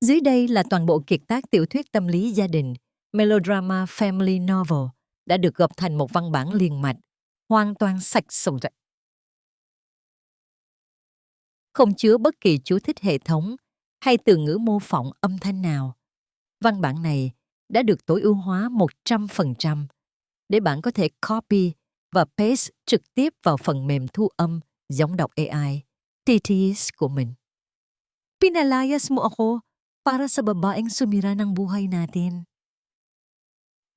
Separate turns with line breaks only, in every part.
Dưới đây là toàn bộ kiệt tác tiểu thuyết tâm lý gia đình, melodrama family novel đã được gộp thành một văn bản liền mạch, hoàn toàn sạch sành rạch. Không chứa bất kỳ chú thích hệ thống hay từ ngữ mô phỏng âm thanh nào. Văn bản này đã được tối ưu hóa 100% để bạn có thể copy và paste trực tiếp vào phần mềm thu âm giống đọc AI, TTS của mình. Pinalayas mo ako para sa babaeng sumira ng buhay natin.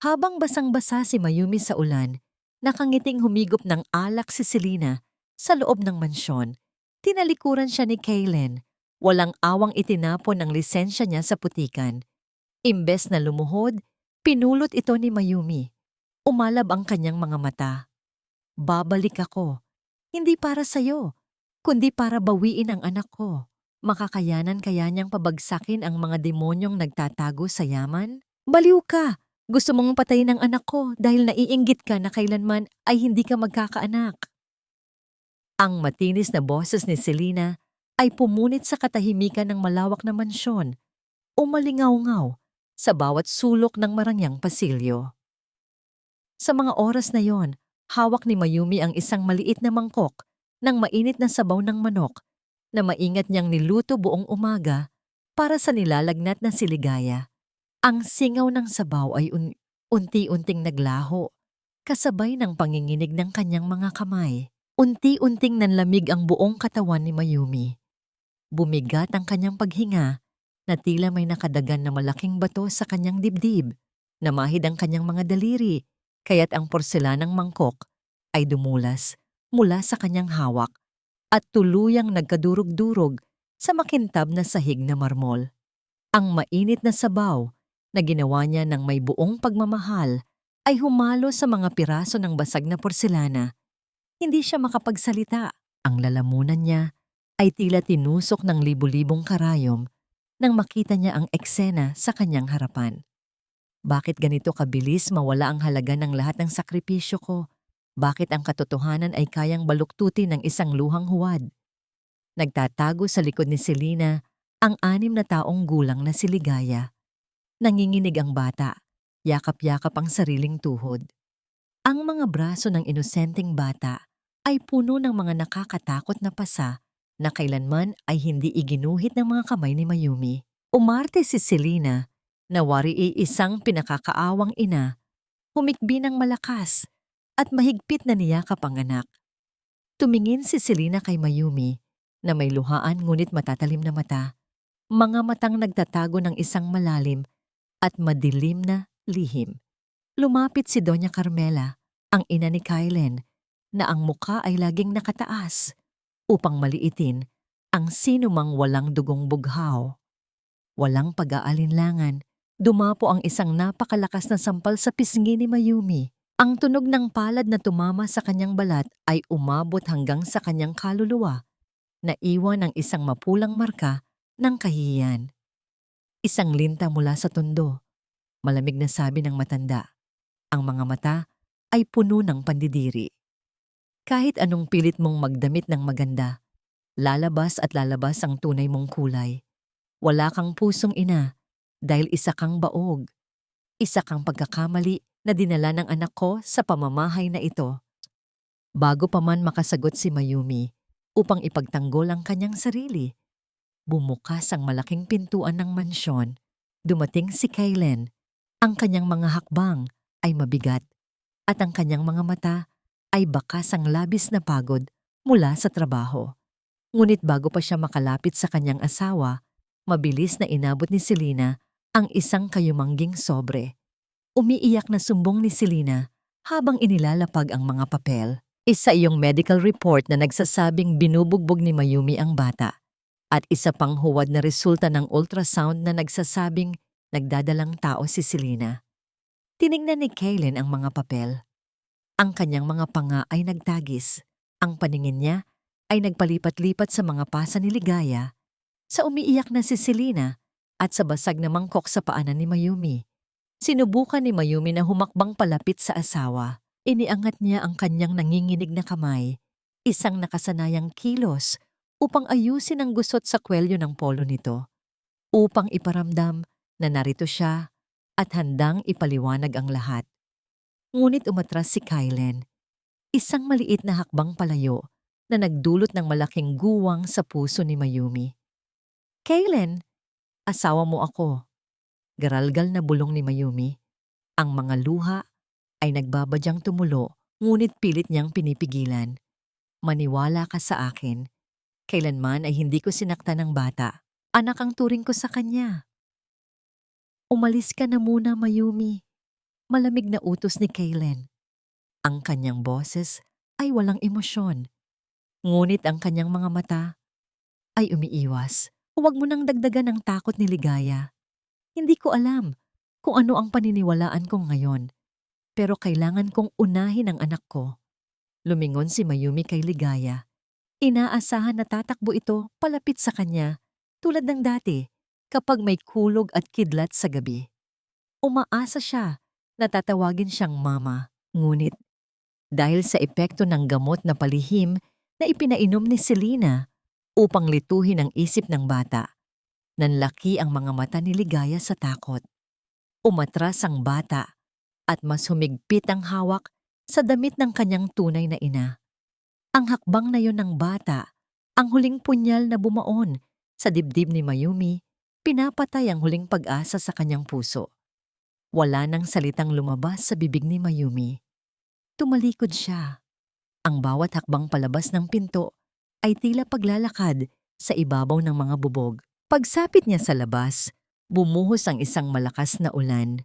Habang basang-basa si Mayumi sa ulan, nakangiting humigop ng alak si Selena sa loob ng mansyon. Tinalikuran siya ni Kaylen. Walang awang itinapon ang lisensya niya sa putikan. Imbes na lumuhod, pinulot ito ni Mayumi. Umalab ang kanyang mga mata. Babalik ako. Hindi para sa'yo, kundi para bawiin ang anak ko. Makakayanan kaya niyang pabagsakin ang mga demonyong nagtatago sa yaman? Baliw ka! Gusto mong patayin ang anak ko dahil naiinggit ka na kailanman ay hindi ka magkakaanak. Ang matinis na boses ni Selena ay pumunit sa katahimikan ng malawak na mansyon, umalingaw-ngaw sa bawat sulok ng marangyang pasilyo. Sa mga oras na yon, hawak ni Mayumi ang isang maliit na mangkok ng mainit na sabaw ng manok na maingat niyang niluto buong umaga para sa nilalagnat na si Ligaya. Ang singaw ng sabaw ay unti-unting naglaho, kasabay ng panginginig ng kanyang mga kamay. Unti-unting nanlamig ang buong katawan ni Mayumi. Bumigat ang kanyang paghinga na tila may nakadagan na malaking bato sa kanyang dibdib. Namahid ang kanyang mga daliri, kaya't ang porselanang mangkok ay dumulas mula sa kanyang hawak at tuluyang nagkadurog-durog sa makintab na sahig na marmol. Ang mainit na sabaw na ginawa niya ng may buong pagmamahal ay humalo sa mga piraso ng basag na porselana. Hindi siya makapagsalita. Ang lalamunan niya ay tila tinusok ng libu-libong karayom nang makita niya ang eksena sa kanyang harapan. Bakit ganito kabilis mawala ang halaga ng lahat ng sakripisyo ko? Bakit ang katotohanan ay kayang baluktutin ng isang luhang huwad? Nagtatago sa likod ni Selena ang 6 na taong gulang na si Ligaya. Nanginginig ang bata, yakap-yakap ang sariling tuhod. Ang mga braso ng inosenteng bata ay puno ng mga nakakatakot na pasa na kailanman ay hindi iginuhit ng mga kamay ni Mayumi. Umarte si Selena na wari isang pinakakaawang ina, humikbi ng malakas at mahigpit na niyakap ang anak. Tumingin si Selena kay Mayumi na may luhaan ngunit matatalim na mata, mga matang nagtatago ng isang malalim at madilim na lihim. Lumapit si Doña Carmela, ang ina ni Kaylen, na ang muka ay laging nakataas upang maliitin ang sinumang walang dugong bughaw. Walang pag-aalinlangan, dumapo ang isang napakalakas na sampal sa pisngi ni Mayumi. Ang tunog ng palad na tumama sa kanyang balat ay umabot hanggang sa kanyang kaluluwa, na iwan ng isang mapulang marka ng kahihiyan. Isang linta mula sa tondo, malamig na sabi ng matanda. Ang mga mata ay puno ng pandidiri. Kahit anong pilit mong magdamit ng maganda, lalabas at lalabas ang tunay mong kulay. Wala kang pusong ina dahil isa kang baog. Isa kang pagkakamali na dinala ng anak ko sa pamamahay na ito. Bago pa man makasagot si Mayumi upang ipagtanggol ang kanyang sarili, bumukas ang malaking pintuan ng mansyon. Dumating si Kaylen. Ang kanyang mga hakbang ay mabigat at ang kanyang mga mata ay bakas ang labis na pagod mula sa trabaho. Ngunit bago pa siya makalapit sa kanyang asawa, mabilis na inabot ni Selena ang isang kayumangging sobre. Umiiyak na sumbong ni Selena habang inilalapag ang mga papel. Isa iyong medical report na nagsasabing binubugbog ni Mayumi ang bata at isa pang huwad na resulta ng ultrasound na nagsasabing nagdadalang tao si Selena. Tinignan ni Kaylen ang mga papel. Ang kanyang mga panga ay nagtagis. Ang paningin niya ay nagpalipat-lipat sa mga pasa ni Ligaya, sa umiiyak na si Selena at sa basag na mangkok sa paanan ni Mayumi. Sinubukan ni Mayumi na humakbang palapit sa asawa. Iniangat niya ang kanyang nanginginig na kamay, isang nakasanayang kilos upang ayusin ang gusot sa kwelyo ng polo nito. upang iparamdam na narito siya at handang ipaliwanag ang lahat. Ngunit umatras si Kailen, isang maliit na hakbang palayo na nagdulot ng malaking guwang sa puso ni Mayumi. Kailen, asawa mo ako. Garalgal na bulong ni Mayumi. Ang mga luha ay nagbabadyang tumulo, ngunit pilit niyang pinipigilan. Maniwala ka sa akin. Kailanman ay hindi ko sinaktan ng bata. Anak ang turing ko sa kanya. Umalis ka na muna, Mayumi. Malamig na utos ni Kailen. Ang kanyang boses ay walang emosyon. Ngunit ang kanyang mga mata ay umiiwas. Huwag mo nang dagdagan ang takot ni Ligaya. Hindi ko alam kung ano ang paniniwalaan ko ngayon. Pero kailangan kong unahin ang anak ko. Lumingon si Mayumi kay Ligaya. Inaasahan na tatakbo ito palapit sa kanya tulad ng dati kapag may kulog at kidlat sa gabi. Umaasa siya na tatawagin siyang mama. Ngunit dahil sa epekto ng gamot na palihim na ipinainom ni Selena upang lituhin ang isip ng bata, nanlaki ang mga mata ni Ligaya sa takot. Umatras ang bata at mas humigpit ang hawak sa damit ng kanyang tunay na ina. Ang hakbang na yon ng bata, ang huling punyal na bumaon sa dibdib ni Mayumi, pinapatay ang huling pag-asa sa kanyang puso. Wala nang salitang lumabas sa bibig ni Mayumi. Tumalikod siya. Ang bawat hakbang palabas ng pinto ay tila paglalakad sa ibabaw ng mga bubog. Pagsapit niya sa labas, bumuhos ang isang malakas na ulan.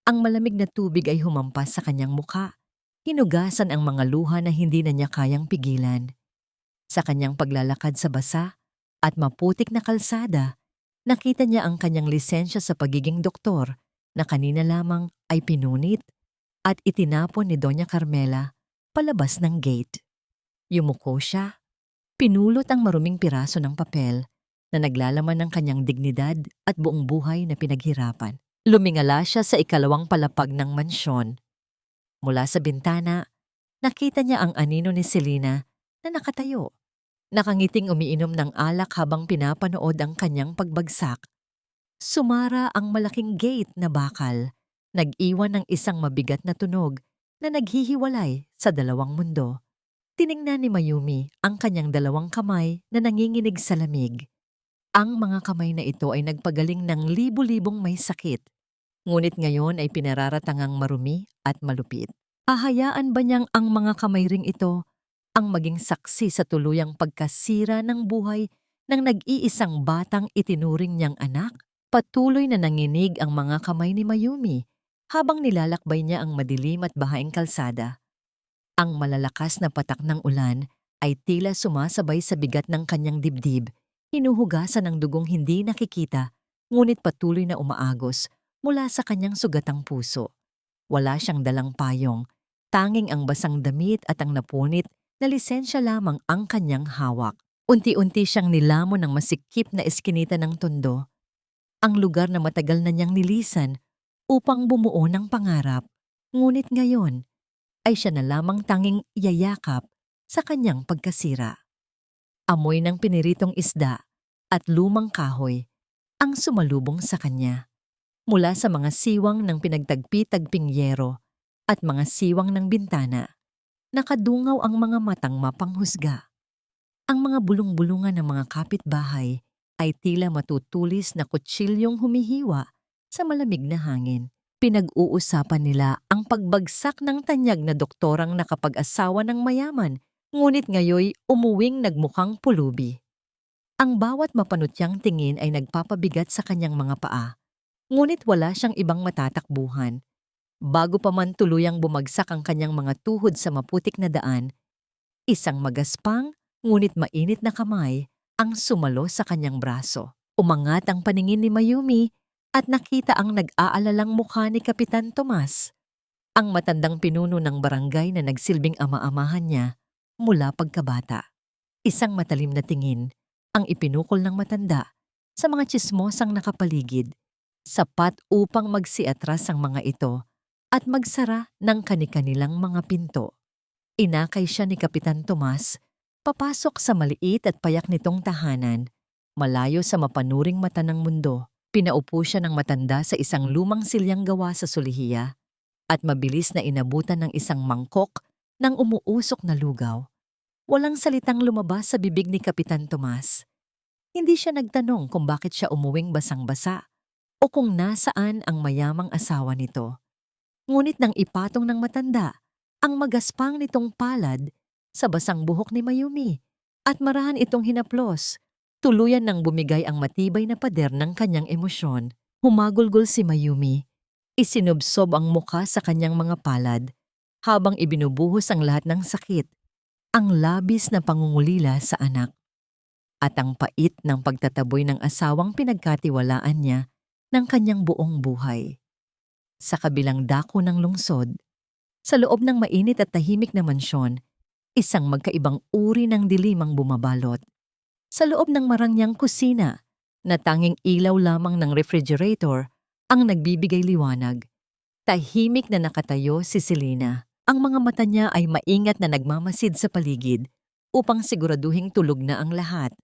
Ang malamig na tubig ay humampas sa kanyang mukha. Hinugasan ang mga luha na hindi na niya kayang pigilan. Sa kanyang paglalakad sa basa at maputik na kalsada, nakita niya ang kanyang lisensya sa pagiging doktor na kanina lamang ay pinunit at itinapon ni Doña Carmela palabas ng gate. Yumuko siya. Pinulot ang maruming piraso ng papel na naglalaman ng kanyang dignidad at buong buhay na pinaghirapan. Lumingala siya sa ikalawang palapag ng mansyon. Mula sa bintana, nakita niya ang anino ni Selena na nakatayo. Nakangiting umiinom ng alak habang pinapanood ang kanyang pagbagsak. Sumara ang malaking gate na bakal, nag-iwan ng isang mabigat na tunog na naghihiwalay sa dalawang mundo. Tiningnan ni Mayumi ang kanyang dalawang kamay na nanginginig sa lamig. Ang mga kamay na ito ay nagpagaling ng libu-libong may sakit. Ngunit ngayon ay pinararatangang marumi at malupit. Hahayaan ba niyang ang mga kamay ring ito ang maging saksi sa tuluyang pagkasira ng buhay ng nag-iisang batang itinuring niyang anak? Patuloy na nanginig ang mga kamay ni Mayumi habang nilalakbay niya ang madilim at bahaing kalsada. Ang malalakas na patak ng ulan ay tila sumasabay sa bigat ng kanyang dibdib, hinuhugasan ng dugong hindi nakikita, ngunit patuloy na umaagos mula sa kanyang sugatang puso. Wala siyang dalang payong, tanging ang basang damit at ang napunit na lisensya lamang ang kanyang hawak. Unti-unti siyang nilamon ng masikip na eskinita ng tondo, ang lugar na matagal na niyang nilisan upang bumuo ng pangarap. Ngunit ngayon ay siya na lamang tanging yayakap sa kanyang pagkasira. Amoy ng piniritong isda at lumang kahoy ang sumalubong sa kanya. Mula sa mga siwang ng pinagtagpi-tagping yero at mga siwang ng bintana, nakadungaw ang mga matang mapanghusga. Ang mga bulong-bulungan ng mga kapitbahay ay tila matutulis na kutsilyong humihiwa sa malamig na hangin. Pinag-uusapan nila ang pagbagsak ng tanyag na doktorang nakapag-asawa ng mayaman, ngunit ngayoy umuwing nagmukhang pulubi. Ang bawat mapanutyang tingin ay nagpapabigat sa kanyang mga paa, ngunit wala siyang ibang matatakbuhan. Bago pa man tuluyang bumagsak ang kanyang mga tuhod sa maputik na daan, isang magaspang ngunit mainit na kamay ang sumalo sa kanyang braso. Umangat ang paningin ni Mayumi at nakita ang nag-aalalang mukha ni Kapitan Tomas, ang matandang pinuno ng barangay na nagsilbing ama-amahan niya mula pagkabata. Isang matalim na tingin ang ipinukol ng matanda sa mga tsismosang nakapaligid, sapat upang magsiatras ang mga ito at magsara ng kani-kanilang mga pinto. Inakay siya ni Kapitan Tomas papasok sa maliit at payak nitong tahanan, malayo sa mapanuring mata ng mundo. Pinaupo siya ng matanda sa isang lumang silyang gawa sa Sulihiya at mabilis na inabutan ng isang mangkok ng umuusok na lugaw. Walang salitang lumabas sa bibig ni Kapitan Tomas. Hindi siya nagtanong kung bakit siya umuwing basang-basa o kung nasaan ang mayamang asawa nito. Ngunit nang ipatong ng matanda ang magaspang nitong palad sa basang buhok ni Mayumi at marahan itong hinaplos, tuluyan nang bumigay ang matibay na pader ng kanyang emosyon. Humagulgol si Mayumi. Isinubsob ang mukha sa kanyang mga palad habang ibinubuhos ang lahat ng sakit, ang labis na pangungulila sa anak at ang pait ng pagtataboy ng asawang pinagkatiwalaan niya ng kanyang buong buhay. Sa kabilang dako ng lungsod, sa loob ng mainit at tahimik na mansyon, isang magkaibang uri ng dilim ang bumabalot. Sa loob ng marangyang kusina, na tanging ilaw lamang ng refrigerator ang nagbibigay liwanag. Tahimik na nakatayo si Selena. Ang mga mata niya ay maingat na nagmamasid sa paligid upang siguraduhing tulog na ang lahat.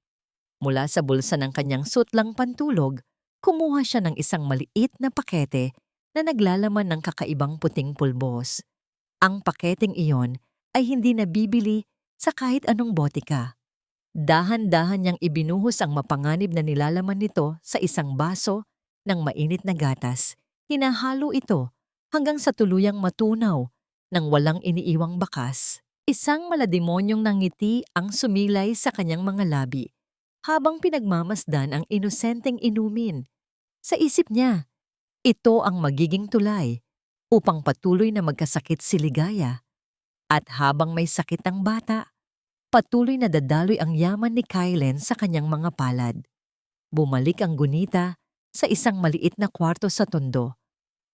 Mula sa bulsa ng kanyang sutlang pantulog, kumuha siya ng isang maliit na pakete na naglalaman ng kakaibang puting pulbos. Ang paketeng iyon ay hindi nabibili sa kahit anong botika. Dahan-dahan niyang ibinuhos ang mapanganib na nilalaman nito sa isang baso ng mainit na gatas. Hinahalo ito hanggang sa tuluyang matunaw nang walang iniiwang bakas. Isang malademonyong nangiti ang sumilay sa kanyang mga labi habang pinagmamasdan ang inosenteng inumin. Sa isip niya, ito ang magiging tulay upang patuloy na magkasakit si Ligaya. At habang may sakit ang bata, patuloy na dadaloy ang yaman ni Kailen sa kanyang mga palad. Bumalik ang gunita sa isang maliit na kwarto sa tondo,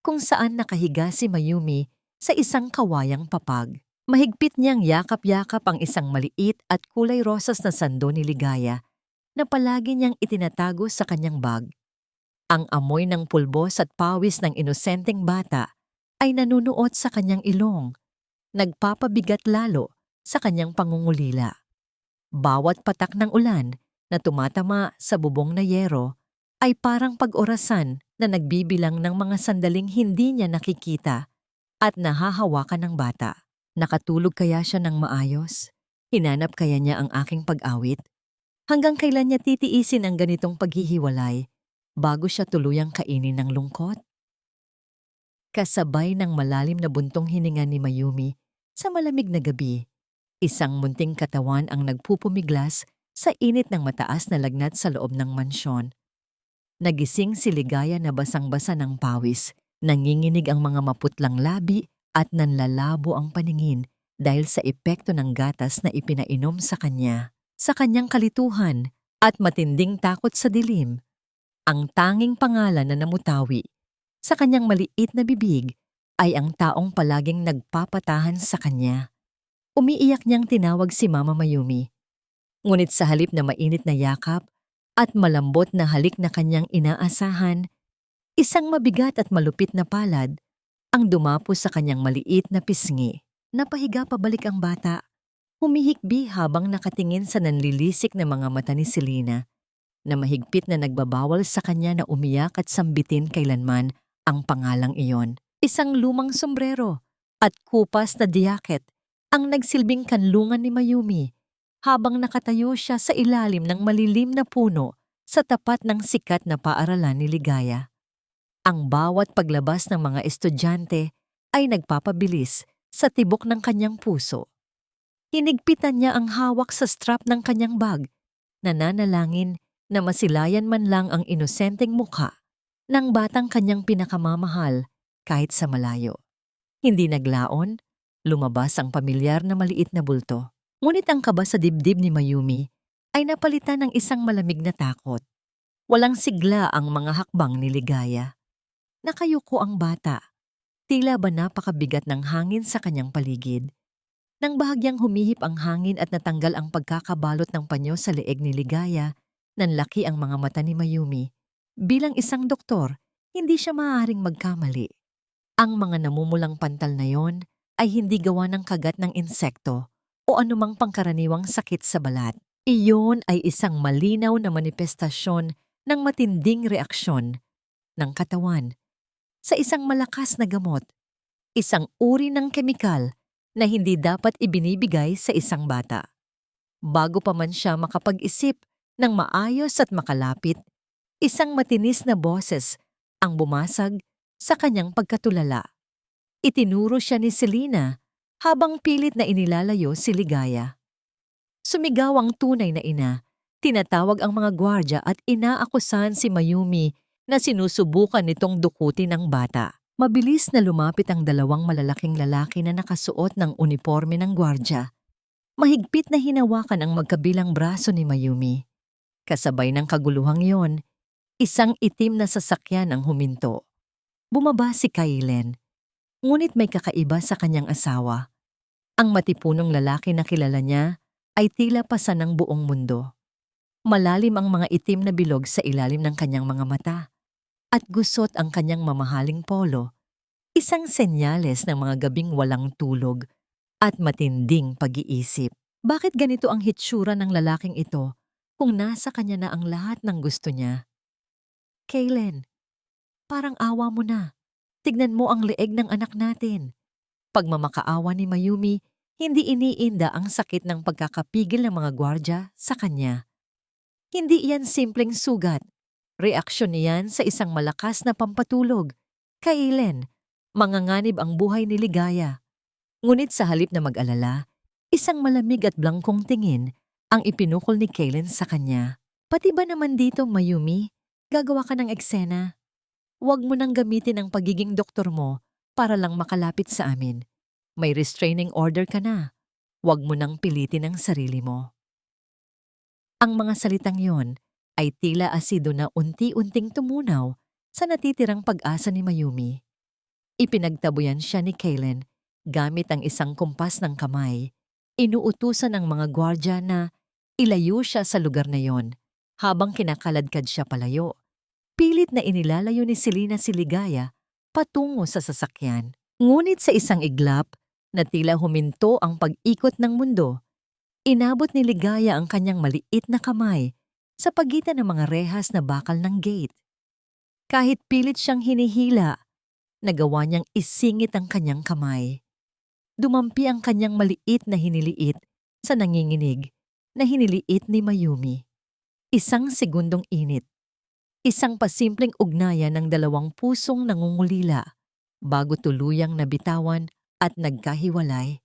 kung saan nakahiga si Mayumi sa isang kawayang papag. Mahigpit niyang yakap-yakap ang isang maliit at kulay rosas na sando ni Ligaya na palagi niyang itinatago sa kanyang bag. Ang amoy ng pulbos at pawis ng inosenteng bata ay nanunuot sa kanyang ilong, nagpapabigat lalo sa kanyang pangungulila. Bawat patak ng ulan na tumatama sa bubong na yero ay parang pag-orasan na nagbibilang ng mga sandaling hindi niya nakikita at nahahawakan ng bata. Nakatulog kaya siya ng maayos? Hinanap kaya niya ang aking pag-awit? Hanggang kailan niya titiisin ang ganitong paghihiwalay bago siya tuluyang kainin ng lungkot? Kasabay ng malalim na buntong hininga ni Mayumi sa malamig na gabi, isang munting katawan ang nagpupumiglas sa init ng mataas na lagnat sa loob ng mansyon. Nagising si Ligaya na basang-basa ng pawis, nanginginig ang mga maputlang labi at nanlalabo ang paningin dahil sa epekto ng gatas na ipinainom sa kanya. Sa kanyang kalituhan at matinding takot sa dilim, ang tanging pangalan na namutawi sa kanyang maliit na bibig ay ang taong palaging nagpapatahan sa kanya. Umiiyak niyang tinawag si Mama Mayumi. Ngunit sa halip na mainit na yakap at malambot na halik na kanyang inaasahan, isang mabigat at malupit na palad ang dumapo sa kanyang maliit na pisngi. Napahiga pabalik ang bata, humihikbi habang nakatingin sa nanlilisik na mga mata ni Selena, na mahigpit na nagbabawal sa kanya na umiyak at sambitin kailanman ang pangalang iyon. Isang lumang sombrero at kupas na diyaket ang nagsilbing kanlungan ni Mayumi habang nakatayo siya sa ilalim ng malilim na puno sa tapat ng sikat na paaralan ni Ligaya. Ang bawat paglabas ng mga estudyante ay nagpapabilis sa tibok ng kanyang puso. Hinigpitan niya ang hawak sa strap ng kanyang bag, nananalangin na masilayan man lang ang inosenteng mukha ng batang kanyang pinakamamahal kahit sa malayo. Hindi naglaon, lumabas ang pamilyar na maliit na bulto. Ngunit ang kaba sa dibdib ni Mayumi ay napalitan ng isang malamig na takot. Walang sigla ang mga hakbang ni Ligaya. Nakayuko ang bata. Tila ba napakabigat ng hangin sa kanyang paligid. Nang bahagyang humihip ang hangin at natanggal ang pagkakabalot ng panyo sa leeg ni Ligaya, nanlaki ang mga mata ni Mayumi. Bilang isang doktor, hindi siya maaaring magkamali. Ang mga namumulang pantal na yon ay hindi gawa ng kagat ng insekto o anumang pangkaraniwang sakit sa balat. Iyon ay isang malinaw na manifestasyon ng matinding reaksyon ng katawan sa isang malakas na gamot, isang uri ng kemikal na hindi dapat ibinibigay sa isang bata. Bago pa man siya makapag-isip ng maayos at makalapit, isang matinis na boses ang bumasag sa kanyang pagkatulala. Itinuro siya ni Selena habang pilit na inilalayo si Ligaya. Sumigaw ang tunay na ina, tinatawag ang mga gwardya at inaakusahan si Mayumi na sinusubukan nitong dukutin ang bata. Mabilis na lumapit ang dalawang malalaking lalaki na nakasuot ng uniforme ng gwardya. Mahigpit na hinawakan ang magkabilang braso ni Mayumi. Kasabay ng kaguluhang yon, isang itim na sasakyan ang huminto. Bumaba si Kailen, ngunit may kakaiba sa kanyang asawa. Ang matipunong lalaki na kilala niya ay tila pasan ng buong mundo. Malalim ang mga itim na bilog sa ilalim ng kanyang mga mata at gusot ang kanyang mamahaling polo, isang senyales ng mga gabing walang tulog at matinding pag-iisip. Bakit ganito ang hitsura ng lalaking ito kung nasa kanya na ang lahat ng gusto niya? Kailen, parang awa mo na. Tignan mo ang leeg ng anak natin. Pagmamakaawa ni Mayumi, hindi iniinda ang sakit ng pagkakapigil ng mga gwardya sa kanya. Hindi iyan simpleng sugat. Reaksyon niyan sa isang malakas na pampatulog. Kailen, manganganib ang buhay ni Ligaya. Ngunit sa halip na mag-alala, isang malamig at blangkong tingin ang ipinukol ni Kailen sa kanya. Pati ba naman dito, Mayumi? Gagawa ka ng eksena? Huwag mo nang gamitin ang pagiging doktor mo para lang makalapit sa amin. May restraining order ka na. Huwag mo nang pilitin ang sarili mo. Ang mga salitang yon ay tila asido na unti-unting tumunaw sa natitirang pag-asa ni Mayumi. Ipinagtabuyan siya ni Kailen gamit ang isang kumpas ng kamay. Inuutusan ng mga gwardya na ilayo siya sa lugar na yon habang kinakaladkad siya palayo. Pilit na inilalayo ni Selena si Ligaya patungo sa sasakyan. Ngunit sa isang iglap na tila huminto ang pag-ikot ng mundo, inabot ni Ligaya ang kanyang maliit na kamay sa pagitan ng mga rehas na bakal ng gate. Kahit pilit siyang hinihila, nagawa niyang isingit ang kanyang kamay. Dumampi ang kanyang maliit na hiniliit sa nanginginig na hiniliit ni Mayumi. Isang segundong init. Isang pasimpleng ugnayan ng dalawang pusong nangungulila bago tuluyang nabitawan at nagkahiwalay.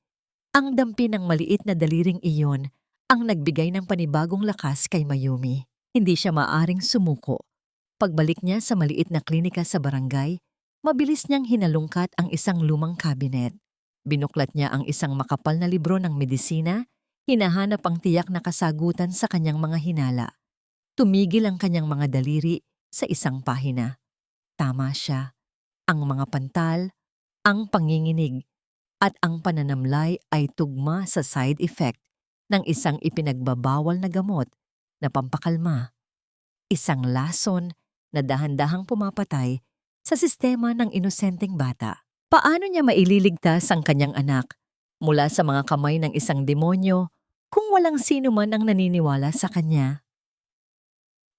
Ang dampi ng maliit na daliring iyon ang nagbigay ng panibagong lakas kay Mayumi. Hindi siya maaring sumuko. Pagbalik niya sa maliit na klinika sa barangay, mabilis niyang hinalungkat ang isang lumang kabinet. Binuklat niya ang isang makapal na libro ng medisina, hinahanap ang tiyak na kasagutan sa kanyang mga hinala. Tumigil ang kanyang mga daliri sa isang pahina. Tama siya. Ang mga pantal, ang panginginig, at ang pananamlay ay tugma sa side effect ng isang ipinagbabawal na gamot na pampakalma. Isang lason na dahan-dahang pumapatay sa sistema ng inosenteng bata. Paano niya maililigtas ang kanyang anak mula sa mga kamay ng isang demonyo kung walang sino man ang naniniwala sa kanya?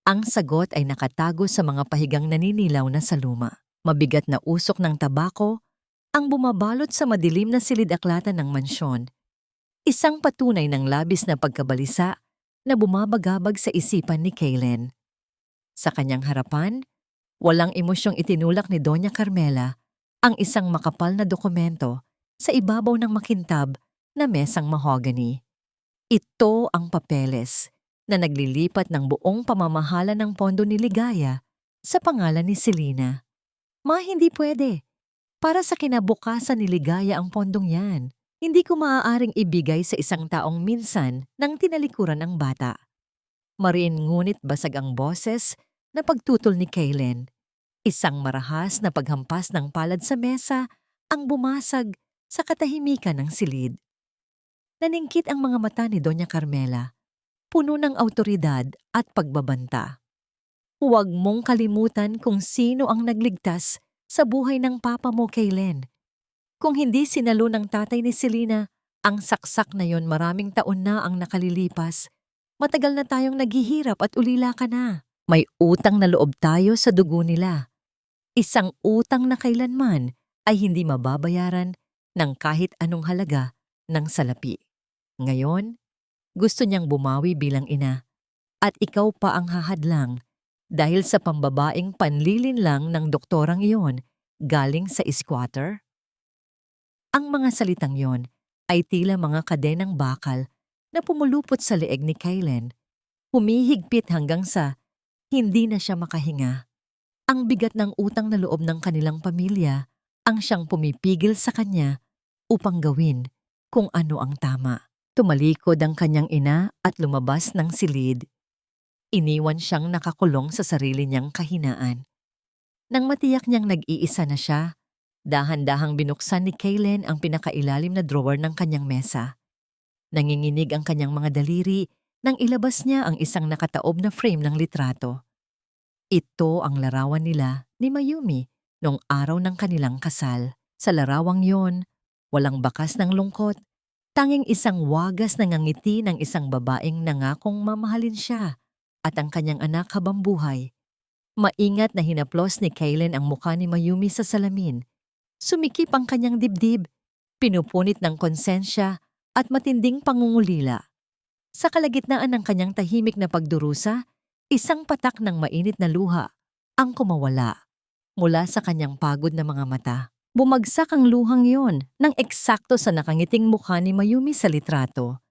Ang sagot ay nakatago sa mga pahigang naninilaw na saluma. Mabigat na usok ng tabako ang bumabalot sa madilim na silid-aklatan ng mansyon. Isang patunay ng labis na pagkabalisa na bumabagabag sa isipan ni Kailen. Sa kanyang harapan, walang emosyong itinulak ni Doña Carmela ang isang makapal na dokumento sa ibabaw ng makintab na mesang mahogany. Ito ang papeles na naglilipat ng buong pamamahala ng pondo ni Ligaya sa pangalan ni Selena. Hindi pwede. Para sa kinabukasan ni Ligaya ang pondong yan. Hindi ko maaaring ibigay sa isang taong minsan nang tinalikuran ng bata. Mariin ngunit basag ang boses na pagtutol ni Kailen. Isang marahas na paghampas ng palad sa mesa ang bumasag sa katahimikan ng silid. Naningkit ang mga mata ni Doña Carmela, puno ng awtoridad at pagbabanta. Huwag mong kalimutan kung sino ang nagligtas sa buhay ng papa mo, Kailen. Kung hindi sinalo ng tatay ni Selena, ang saksak na yon maraming taon na ang nakalilipas. Matagal na tayong naghihirap at ulila ka na. May utang na loob tayo sa dugo nila. Isang utang na kailanman ay hindi mababayaran ng kahit anong halaga ng salapi. Ngayon, gusto niyang bumawi bilang ina at ikaw pa ang hahadlang dahil sa pambabaing panlilinlang ng doktorang iyon galing sa squatter? Ang mga salitang yon ay tila mga kadenang bakal na pumulupot sa leeg ni Kaylen, humihigpit hanggang sa hindi na siya makahinga. Ang bigat ng utang na loob ng kanilang pamilya ang siyang pumipigil sa kanya upang gawin kung ano ang tama. Tumalikod ang kanyang ina at lumabas ng silid. Iniwan siyang nakakulong sa sarili niyang kahinaan. Nang matiyak niyang nag-iisa na siya, dahan-dahang binuksan ni Kaylen ang pinakailalim na drawer ng kanyang mesa. Nanginginig ang kanyang mga daliri nang ilabas niya ang isang nakataob na frame ng litrato. Ito ang larawan nila ni Mayumi noong araw ng kanilang kasal. Sa larawang yon, walang bakas ng lungkot, tanging isang wagas na ngangiti ng isang babaeng nangakong mamahalin siya at ang kanyang anak habang buhay. Maingat na hinaplos ni Kaylen ang mukha ni Mayumi sa salamin. Sumikip ang kanyang dibdib, pinupunit ng konsensya at matinding pangungulila. Sa kalagitnaan ng kanyang tahimik na pagdurusa, isang patak ng mainit na luha ang kumawala mula sa kanyang pagod na mga mata. Bumagsak ang luhang yon nang eksakto sa nakangiting mukha ni Mayumi sa litrato.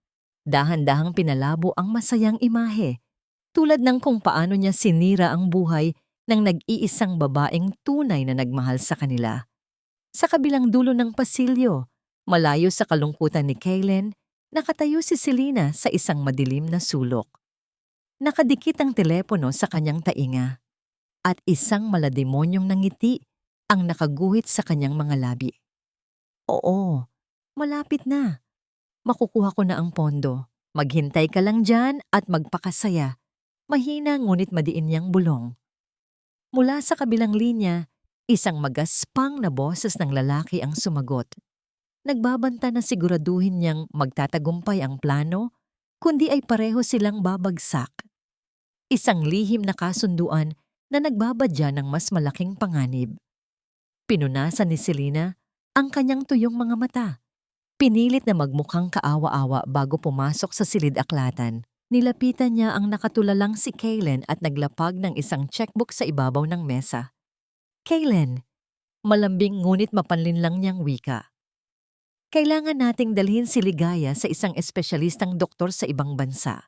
Dahan-dahang pinalabo ang masayang imahe, tulad ng kung paano niya sinira ang buhay ng nag-iisang babaeng tunay na nagmahal sa kanila. Sa kabilang dulo ng pasilyo, malayo sa kalungkutan ni Kaylen, nakatayo si Selena sa isang madilim na sulok. Nakadikit ang telepono sa kanyang tainga at isang malademonyong nangiti ang nakaguhit sa kanyang mga labi. Oo, malapit na. Makukuha ko na ang pondo. Maghintay ka lang dyan at magpakasaya. Mahina ngunit madiin niyang bulong. Mula sa kabilang linya, isang magaspang na boses ng lalaki ang sumagot. Nagbabanta na siguraduhin niyang magtatagumpay ang plano, kundi ay pareho silang babagsak. Isang lihim na kasunduan na nagbabadya ng mas malaking panganib. Pinunasan ni Selena ang kanyang tuyong mga mata. Pinilit na magmukhang kaawa-awa bago pumasok sa silid-aklatan. Nilapitan niya ang nakatulalang si Kaylen at naglapag ng isang checkbook sa ibabaw ng mesa. Kaylen, malambing ngunit mapanlinlang niyang wika. Kailangan nating dalhin si Ligaya sa isang espesyalistang doktor sa ibang bansa.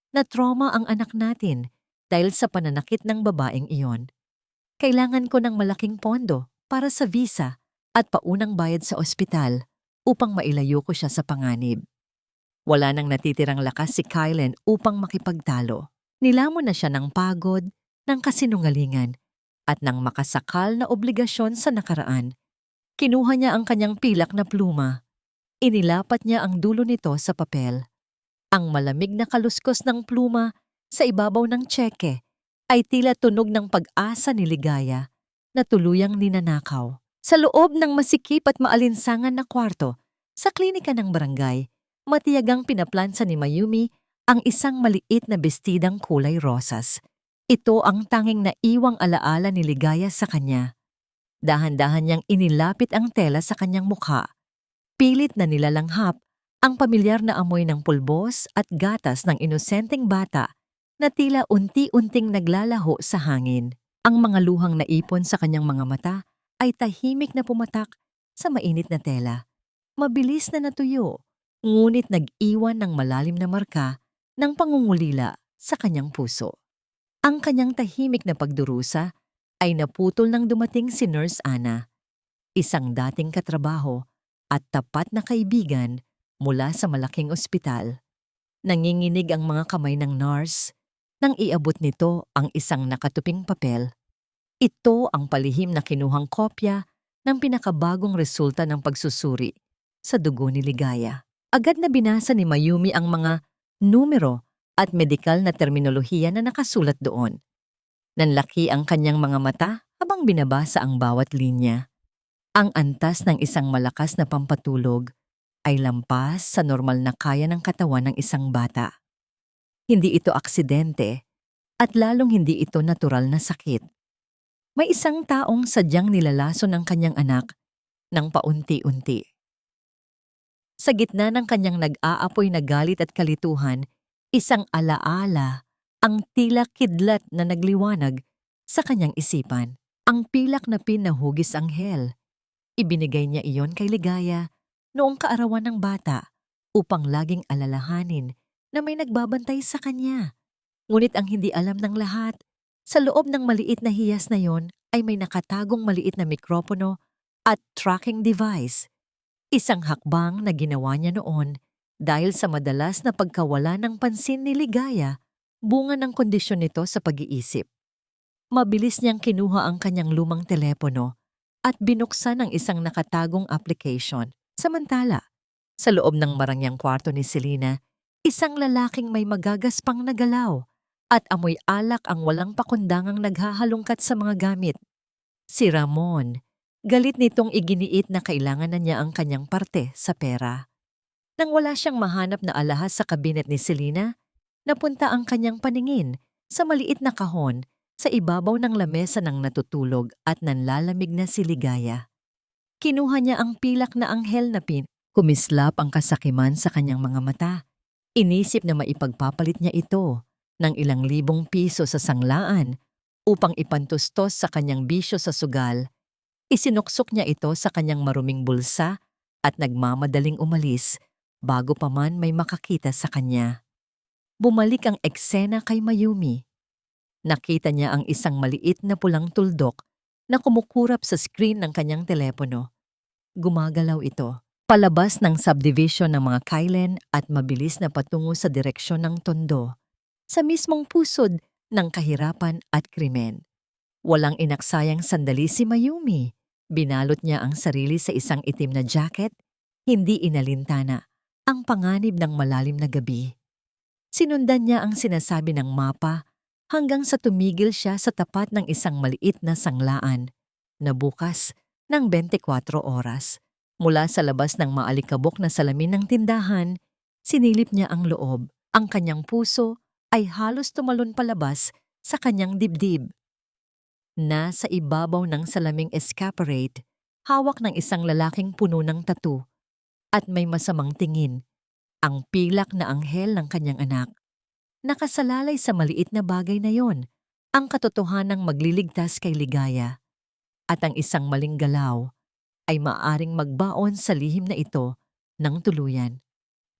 Na-trauma ang anak natin dahil sa pananakit ng babaeng iyon. Kailangan ko ng malaking pondo para sa visa at paunang bayad sa ospital upang mailayo ko siya sa panganib. Wala nang natitirang lakas si Kaylen upang makipagtalo. Nilamon na siya ng pagod, ng kasinungalingan, at ng makasakal na obligasyon sa nakaraan. Kinuha niya ang kanyang pilak na pluma. Inilapat niya ang dulo nito sa papel. Ang malamig na kaluskos ng pluma sa ibabaw ng tseke ay tila tunog ng pag-asa ni Ligaya na tuluyang ninanakaw. Sa loob ng masikip at maalinsangan na kwarto sa klinika ng barangay, matiyagang pinaplansa ni Mayumi ang isang maliit na bestidang kulay rosas. Ito ang tanging naiwang alaala ni Ligaya sa kanya. Dahan-dahan niyang inilapit ang tela sa kanyang mukha. Pilit na nilalanghap ang pamilyar na amoy ng pulbos at gatas ng inosenteng bata na tila unti-unting naglalaho sa hangin. Ang mga luhang naipon sa kanyang mga mata ay tahimik na pumatak sa mainit na tela. Mabilis na natuyo, ngunit nag-iwan ng malalim na marka ng pangungulila sa kanyang puso. Ang kanyang tahimik na pagdurusa ay naputol nang dumating si Nurse Anna, isang dating katrabaho at tapat na kaibigan mula sa malaking ospital. Nanginginig ang mga kamay ng nurse nang iabot nito ang isang nakatuping papel. Ito ang palihim na kinuhang kopya ng pinakabagong resulta ng pagsusuri sa dugo ni Ligaya. Agad na binasa ni Mayumi ang mga numero at medikal na terminolohiya na nakasulat doon. Nanlaki ang kanyang mga mata habang binabasa ang bawat linya. Ang antas ng isang malakas na pampatulog ay lampas sa normal na kaya ng katawan ng isang bata. Hindi ito aksidente, At lalong hindi ito natural na sakit. May isang taong sadyang nilalason ng kanyang anak ng paunti-unti. Sa gitna ng kanyang nag-aapoy na galit at kalituhan, isang alaala ang tila kidlat na nagliwanag sa kanyang isipan. Ang pilak na pin na hugis anghel. Ibinigay niya iyon kay Ligaya noong kaarawan ng bata upang laging alalahanin na may nagbabantay sa kanya. Ngunit ang hindi alam ng lahat, sa loob ng maliit na hiyas na yon ay may nakatagong maliit na mikropono at tracking device. Isang hakbang na ginawa niya noon dahil sa madalas na pagkawala ng pansin ni Ligaya, bunga ng kondisyon nito sa pag-iisip. Mabilis niyang kinuha ang kanyang lumang telepono at binuksan ang isang nakatagong application. Samantala, sa loob ng marangyang kwarto ni Selena, isang lalaking may magagaspang na galaw at amoy alak ang walang pakundangang naghahalungkat sa mga gamit. Si Ramon, galit nitong iginiit na kailangan na niya ang kanyang parte sa pera. Nang wala siyang mahanap na alahas sa kabinet ni Selena, napunta ang kanyang paningin sa maliit na kahon sa ibabaw ng lamesa ng natutulog at nanlalamig na si Ligaya. Kinuha niya ang pilak na anghel na pin. Kumislap ang kasakiman sa kanyang mga mata. Inisip na maipagpapalit niya ito ng ilang libong piso sa sanglaan upang ipantustos sa kanyang bisyo sa sugal. Isinuksok niya ito sa kanyang maruming bulsa at nagmamadaling umalis bago pa man may makakita sa kanya. Bumalik ang eksena kay Mayumi. Nakita niya ang isang maliit na pulang tuldok na kumukurap sa screen ng kanyang telepono. Gumagalaw ito, palabas ng subdivision ng mga Kailen at mabilis na patungo sa direksyon ng Tondo, sa mismong pusod ng kahirapan at krimen. Walang inaksayang sandali si Mayumi. Binalot niya ang sarili sa isang itim na jacket, hindi inalintana ang panganib ng malalim na gabi. Sinundan niya ang sinasabi ng mapa hanggang sa tumigil siya sa tapat ng isang maliit na sanglaan na bukas ng 24 oras. Mula sa labas ng maalikabok na salamin ng tindahan, sinilip niya ang loob. Ang kanyang puso ay halos tumalon palabas sa kanyang dibdib. Nasa ibabaw ng salaming escaparate, hawak ng isang lalaking puno ng tattoo at may masamang tingin, ang pilak na anghel ng kanyang anak. Nakasalalay sa maliit na bagay na yon, ang katotohanang magliligtas kay Ligaya. At ang isang maling galaw ay maaring magbaon sa lihim na ito ng tuluyan.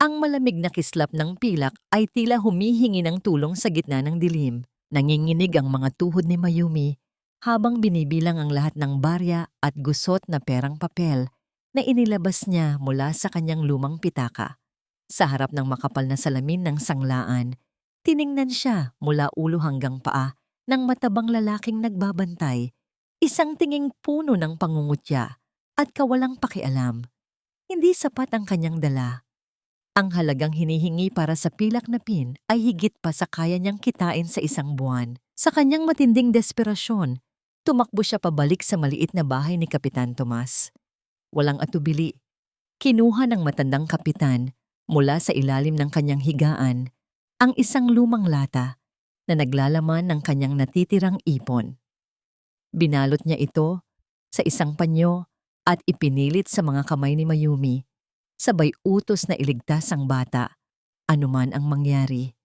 Ang malamig na kislap ng pilak ay tila humihingi ng tulong sa gitna ng dilim. Nanginginig ang mga tuhod ni Mayumi habang binibilang ang lahat ng barya at gusot na perang papel na inilabas niya mula sa kanyang lumang pitaka. Sa harap ng makapal na salamin ng sanglaan, tiningnan siya mula ulo hanggang paa ng matabang lalaking nagbabantay, isang tinging puno ng pangungutya at kawalang pakialam. Hindi sapat ang kanyang dala. Ang halagang hinihingi para sa pilak na pin ay higit pa sa kaya niyang kitain sa isang buwan. Sa kanyang matinding desperasyon, tumakbo siya pabalik sa maliit na bahay ni Kapitan Tomas. Walang atubili. Kinuha ng matandang kapitan mula sa ilalim ng kanyang higaan ang isang lumang lata na naglalaman ng kanyang natitirang ipon. Binalot niya ito sa isang panyo at ipinilit sa mga kamay ni Mayumi, sabay utos na iligtas ang bata, anuman ang mangyari.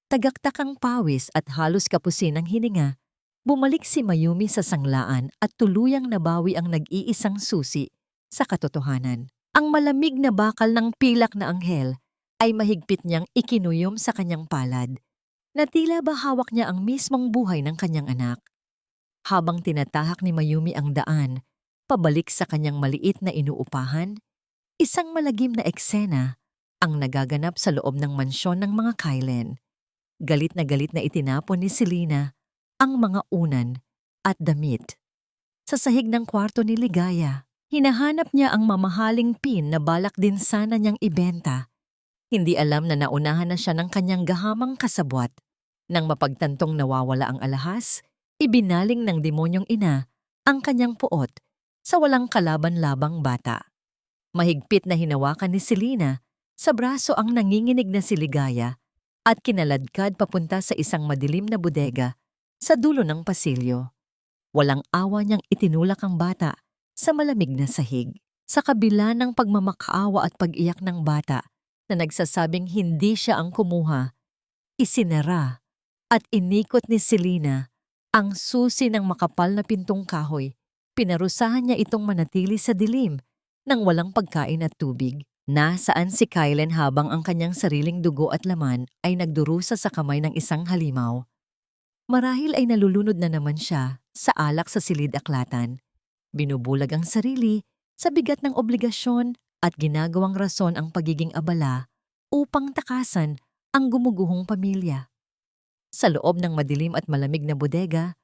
Tagaktakang pawis at halos kapusin ang hininga, bumalik si Mayumi sa sanglaan at tuluyang nabawi ang nag-iisang susi sa katotohanan. Ang malamig na bakal ng pilak na anghel ay mahigpit niyang ikinuyom sa kanyang palad, na tila ba hawak niya ang mismong buhay ng kanyang anak. Habang tinatahak ni Mayumi ang daan, pabalik sa kanyang maliit na inuupahan, isang malagim na eksena ang nagaganap sa loob ng mansyon ng mga Kailen. Galit na itinapon ni Selena ang mga unan at damit. Sa sahig ng kwarto ni Ligaya, hinahanap niya ang mamahaling pin na balak din sana niyang ibenta. Hindi alam na naunahan na siya ng kanyang gahamang kasabwat. Nang mapagtantong nawawala ang alahas, ibinaling ng demonyong ina ang kanyang puot sa walang kalaban-labang bata. Mahigpit na hinawakan ni Selena sa braso ang nanginginig na si Ligaya at kinaladkad papunta sa isang madilim na bodega sa dulo ng pasilyo. Walang awa niyang itinulak ang bata sa malamig na sahig. Sa kabila ng pagmamakaawa at pag-iyak ng bata na nagsasabing hindi siya ang kumuha, isinara at inikot ni Selena ang susi ng makapal na pintong kahoy. Pinarusahan niya itong manatili sa dilim nang walang pagkain at tubig. Nasaan si Kylen habang ang kanyang sariling dugo at laman ay nagdurusa sa kamay ng isang halimaw. Marahil ay nalulunod na naman siya sa alak sa silid-aklatan. Binubulag ang sarili sa bigat ng obligasyon at ginagawang rason ang pagiging abala upang takasan ang gumuguhong pamilya. Sa loob ng madilim at malamig na bodega,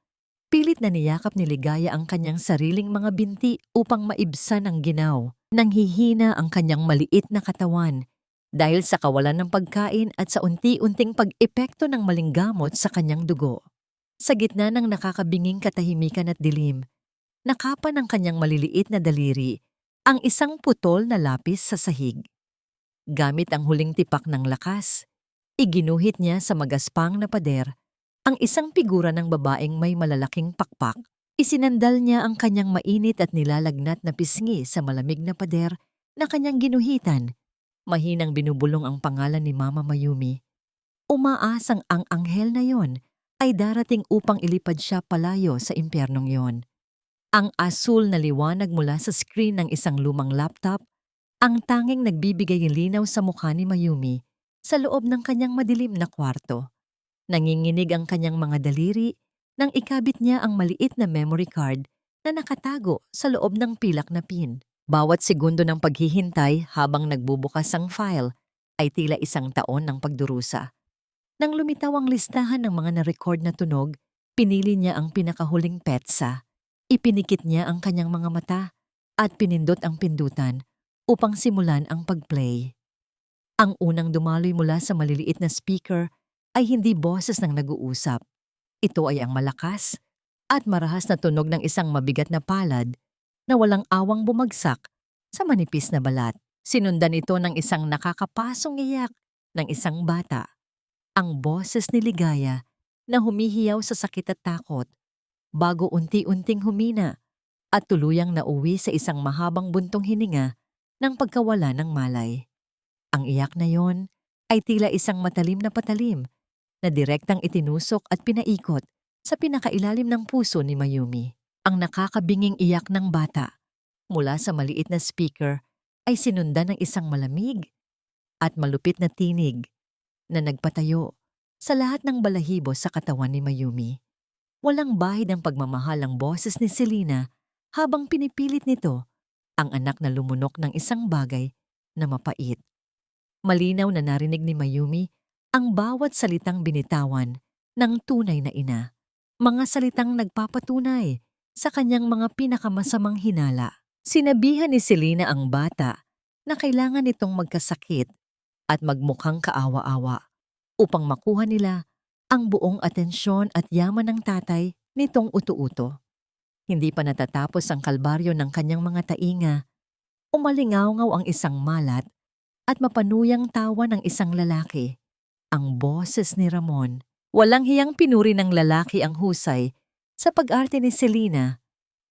pilit na niyakap ni Ligaya ang kanyang sariling mga binti upang maibsan ang ginaw. Nanghihina ang kanyang maliit na katawan dahil sa kawalan ng pagkain at sa unti-unting pag-epekto ng maling gamot sa kanyang dugo. Sa gitna ng nakakabinging katahimikan at dilim, nakapa ng kanyang maliliit na daliri ang isang putol na lapis sa sahig. Gamit ang huling tipak ng lakas, iginuhit niya sa magaspang na pader ang isang figura ng babaeng may malalaking pakpak. Isinandal niya ang kanyang mainit at nilalagnat na pisngi sa malamig na pader na kanyang ginuhitan. Mahinang binubulong ang pangalan ni Mama Mayumi. Umaasang ang anghel na yon ay darating upang ilipad siya palayo sa impyernong yon. Ang asul na liwanag mula sa screen ng isang lumang laptop, ang tanging nagbibigay linaw sa mukha ni Mayumi sa loob ng kanyang madilim na kwarto. Nanginginig ang kanyang mga daliri nang ikabit niya ang maliit na memory card na nakatago sa loob ng pilak na pin. Bawat segundo ng paghihintay habang nagbubukas ang file ay tila isang taon ng pagdurusa. Nang lumitaw ang listahan ng mga na-record na tunog, pinili niya ang pinakahuling petsa. Ipinikit niya ang kanyang mga mata at pinindot ang pindutan upang simulan ang pag-play. Ang unang dumaloy mula sa maliliit na speaker ay hindi boses ng nag-uusap. Ito ay ang malakas at marahas na tunog ng isang mabigat na palad na walang awang bumagsak sa manipis na balat. Sinundan ito ng isang nakakapasong iyak ng isang bata. Ang boses ni Ligaya na humihiyaw sa sakit at takot bago unti-unting humina at tuluyang nauwi sa isang mahabang buntong hininga ng pagkawala ng malay. Ang iyak na yon ay tila isang matalim na patalim na direktang itinusok at pinaikot sa pinakailalim ng puso ni Mayumi. Ang nakakabinging iyak ng bata mula sa maliit na speaker ay sinundan ng isang malamig at malupit na tinig na nagpatayo sa lahat ng balahibo sa katawan ni Mayumi. Walang bahid ang pagmamahal ng boses ni Selena habang pinipilit nito ang anak na lumunok ng isang bagay na mapait. Malinaw na narinig ni Mayumi ang bawat salitang binitawan ng tunay na ina. Mga salitang nagpapatunay sa kanyang mga pinakamasamang hinala. Sinabihan ni Selena ang bata na kailangan itong magkasakit at magmukhang kaawa-awa upang makuha nila ang buong atensyon at yaman ng tatay nitong utu-uto. Hindi pa natatapos ang kalbaryo ng kanyang mga tainga. Umalingaw-ngaw ang isang malat at mapanuyang tawa ng isang lalaki. Ang boses ni Ramon. Walang hiyang pinuri ng lalaki ang husay sa pag-arte ni Selena.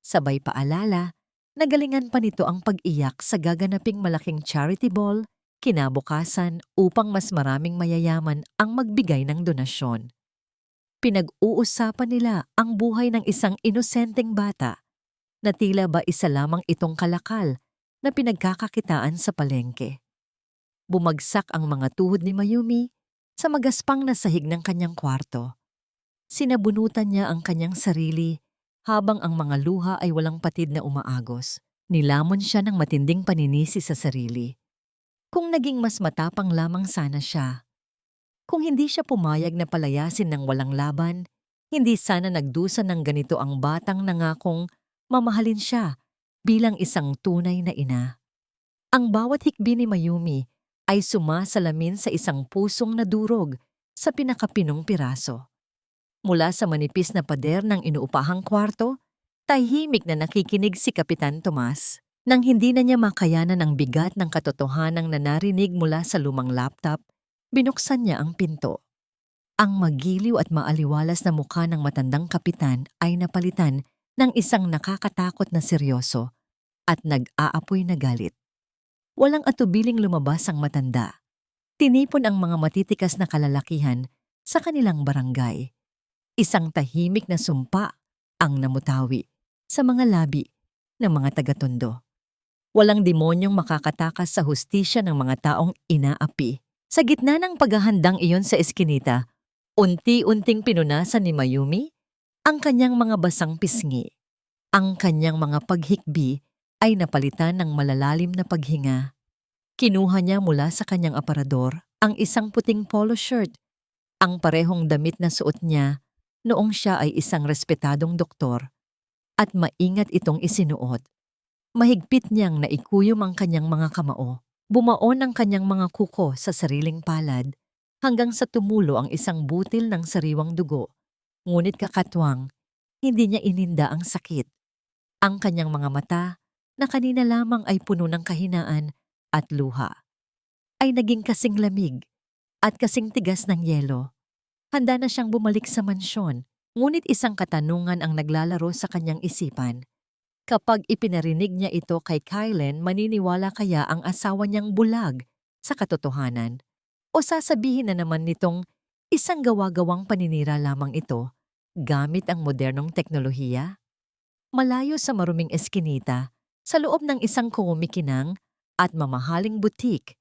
Sabay paalala, nagalingan pa nito ang pag-iyak sa gaganaping malaking charity ball kinabukasan upang mas maraming mayayaman ang magbigay ng donasyon. Pinag-uusapan nila ang buhay ng isang inosenteng bata na tila ba isa lamang itong kalakal na pinagkakakitaan sa palengke. Bumagsak ang mga tuhod ni Mayumi sa magaspang na sahig ng kanyang kwarto. Sinabunutan niya ang kanyang sarili habang ang mga luha ay walang patid na umaagos. Nilamon siya ng matinding paninisi sa sarili. Kung naging mas matapang lamang sana siya. Kung hindi siya pumayag na palayasin ng walang laban, hindi sana nagdusa ng ganito ang batang nangakong mamahalin siya bilang isang tunay na ina. Ang bawat hikbi ni Mayumi ay sumasalamin sa isang pusong nadurog sa pinakapinong piraso. Mula sa manipis na pader ng inuupahang kwarto, tahimik na nakikinig si Kapitan Tomas. Nang hindi na niya makayanan ang bigat ng katotohanang na narinig mula sa lumang laptop, Binuksan niya ang pinto. Ang magiliw at maaliwalas na mukha ng matandang kapitan ay napalitan ng isang nakakatakot na seryoso at nag-aapoy na galit. Walang atubiling lumabas ang matanda. Tinipon ang mga matitikas na kalalakihan sa kanilang barangay. Isang tahimik na sumpa ang namutawi sa mga labi ng mga taga-Tondo. Walang demonyong makakatakas sa hustisya ng mga taong inaapi. Sa gitna ng paghahandang iyon sa eskinita, unti-unting pinunasan ni Mayumi ang kanyang mga basang pisngi. Ang kanyang mga paghikbi ay napalitan ng malalalim na paghinga. Kinuha niya mula sa kanyang aparador ang isang puting polo shirt, ang parehong damit na suot niya noong siya ay isang respetadong doktor, at maingat itong isinuot. Mahigpit niyang naikuyom ang kanyang mga kamao. Bumaon ang kanyang mga kuko sa sariling palad hanggang sa tumulo ang isang butil ng sariwang dugo. Ngunit kakatwang, hindi niya ininda ang sakit. Ang kanyang mga mata, na kanina lamang ay puno ng kahinaan at luha, ay naging kasing lamig at kasing tigas ng yelo. Handa na siyang bumalik sa mansyon, ngunit isang katanungan ang naglalaro sa kanyang isipan. Kapag ipinarinig niya ito kay Kylen, maniniwala kaya ang asawa niyang bulag sa katotohanan? O sasabihin na naman nitong isang gawa-gawang paninira lamang ito gamit ang modernong teknolohiya? Malayo sa maruming eskinita, sa loob ng isang kumikinang at mamahaling butik,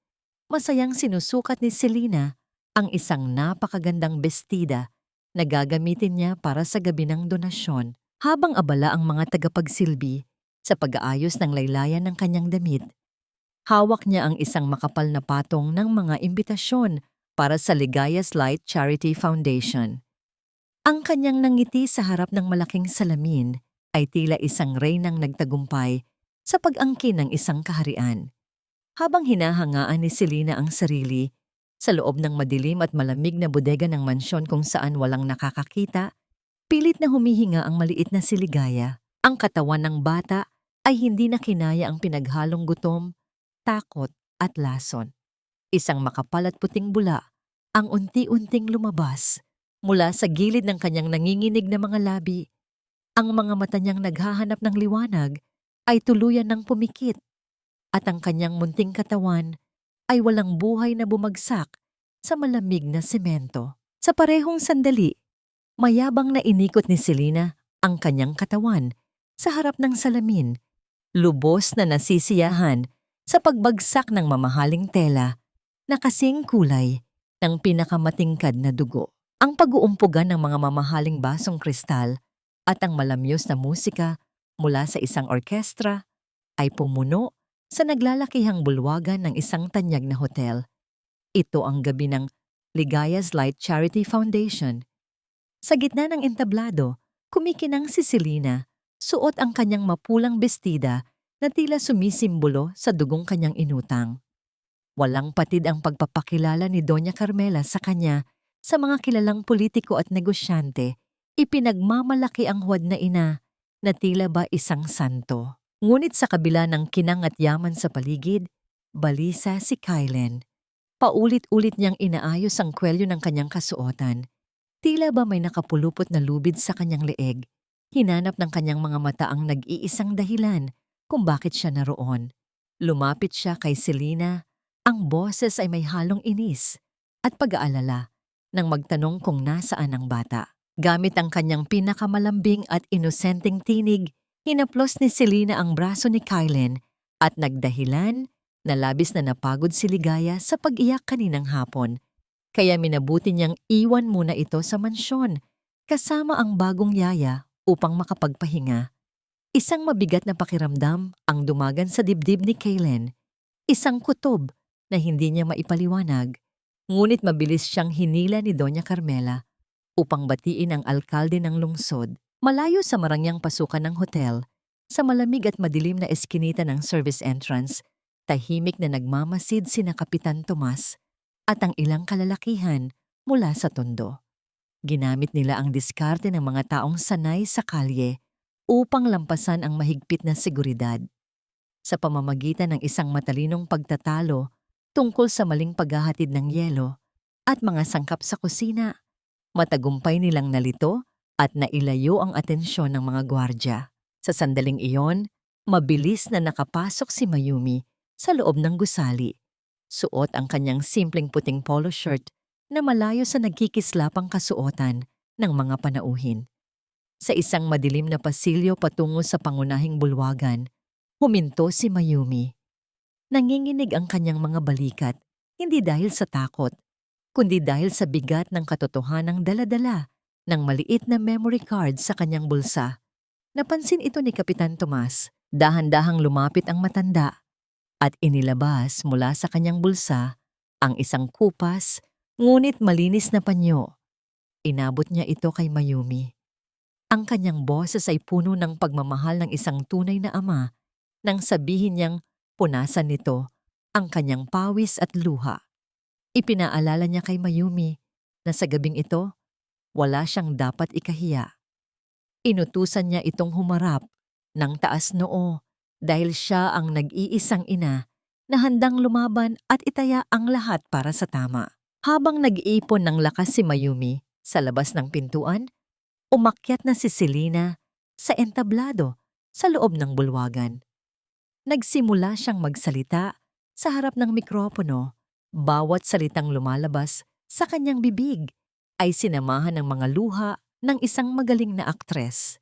masayang sinusukat ni Selena ang isang napakagandang bestida na gagamitin niya para sa gabi ng donasyon. Habang abala ang mga tagapagsilbi sa pag-aayos ng laylayan ng kanyang damit, hawak niya ang isang makapal na patong ng mga imbitasyon para sa Ligaya's Light Charity Foundation. Ang kanyang nangiti sa harap ng malaking salamin ay tila isang reynang nagtagumpay sa pag-angkin ng isang kaharian. Habang hinahangaan ni Selena ang sarili sa loob ng madilim at malamig na bodega ng mansyon kung saan walang nakakakita, pilit na humihinga ang maliit na si Ligaya. Ang katawan ng bata ay hindi na kinaya ang pinaghalong gutom, takot at lason. Isang makapal at puting bula ang unti-unting lumabas mula sa gilid ng kanyang nanginginig na mga labi. Ang mga mata niyang naghahanap ng liwanag ay tuluyan ng pumikit at ang kanyang munting katawan ay walang buhay na bumagsak sa malamig na semento. Sa parehong sandali, mayabang na inikot ni Selena ang kanyang katawan sa harap ng salamin, lubos na nasisiyahan sa pagbagsak ng mamahaling tela na kasing kulay ng pinakamatingkad na dugo. Ang pag-uumpugan ng mga mamahaling basong kristal at ang malamyos na musika mula sa isang orkestra ay pumuno sa naglalakihang bulwagan ng isang tanyag na hotel. Ito ang gabi ng Ligaya's Light Charity Foundation. Sa gitna ng entablado, kumikinang si Selena, suot ang kanyang mapulang bestida na tila sumisimbolo sa dugong kanyang inutang. Walang patid ang pagpapakilala ni Doña Carmela sa kanya sa mga kilalang politiko at negosyante. Ipinagmamalaki ang huwad na ina na tila ba isang santo. Ngunit sa kabila ng kinang at yaman sa paligid, balisa si Kylen. Paulit-ulit niyang inaayos ang kwelyo ng kanyang kasuotan. Tila ba may nakapulupot na lubid sa kanyang leeg. Hinanap ng kanyang mga mata ang nag-iisang dahilan kung bakit siya naroon. Lumapit siya kay Selena. Ang boses ay may halong inis at pag-aalala nang magtanong kung nasaan ang bata. Gamit ang kanyang pinakamalambing at inosenteng tinig, hinaplos ni Selena ang braso ni Kylen at nagdahilan na labis na napagod si Ligaya sa pag-iyak kaninang hapon. Kaya minabuti niyang iwan muna ito sa mansyon kasama ang bagong yaya upang makapagpahinga. Isang mabigat na pakiramdam ang dumagan sa dibdib ni Kylen. Isang kutob na hindi niya maipaliwanag, ngunit mabilis siyang hinila ni Doña Carmela upang batiin ang alkalde ng lungsod. Malayo sa marangyang pasukan ng hotel, sa malamig at madilim na eskinita ng service entrance, tahimik na nagmamasid sina Kapitan Tomas at ang ilang kalalakihan mula sa Tondo. Ginamit nila ang diskarte ng mga taong sanay sa kalye upang lampasan ang mahigpit na seguridad. Sa pamamagitan ng isang matalinong pagtatalo tungkol sa maling paghahatid ng yelo, at mga sangkap sa kusina. Matagumpay nilang nalito at nailayo ang atensyon ng mga gwardya. Sa sandaling iyon, mabilis na nakapasok si Mayumi sa loob ng gusali. Suot ang kanyang simpleng puting polo shirt na malayo sa nagkikislapang kasuotan ng mga panauhin. Sa isang madilim na pasilyo patungo sa pangunahing bulwagan, huminto si Mayumi. Nanginginig ang kanyang mga balikat, hindi dahil sa takot, kundi dahil sa bigat ng katotohanang dala-dala ng maliit na memory card sa kanyang bulsa. Napansin ito ni Kapitan Tomas. Dahan-dahang lumapit ang matanda at inilabas mula sa kanyang bulsa ang isang kupas ngunit malinis na panyo. Inabot niya ito kay Mayumi. Ang kanyang boses ay puno ng pagmamahal ng isang tunay na ama nang sabihin niyang punasan nito ang kanyang pawis at luha. Ipinaalala niya kay Mayumi na sa gabing ito, wala siyang dapat ikahiya. Inutusan niya itong humarap ng taas noo dahil siya ang nag-iisang ina na handang lumaban at itaya ang lahat para sa tama. Habang nag-iipon ng lakas si Mayumi sa labas ng pintuan, umakyat na si Selena sa entablado sa loob ng bulwagan. Nagsimula siyang magsalita sa harap ng mikropono. Bawat salitang lumalabas sa kanyang bibig ay sinamahan ng mga luha ng isang magaling na aktres.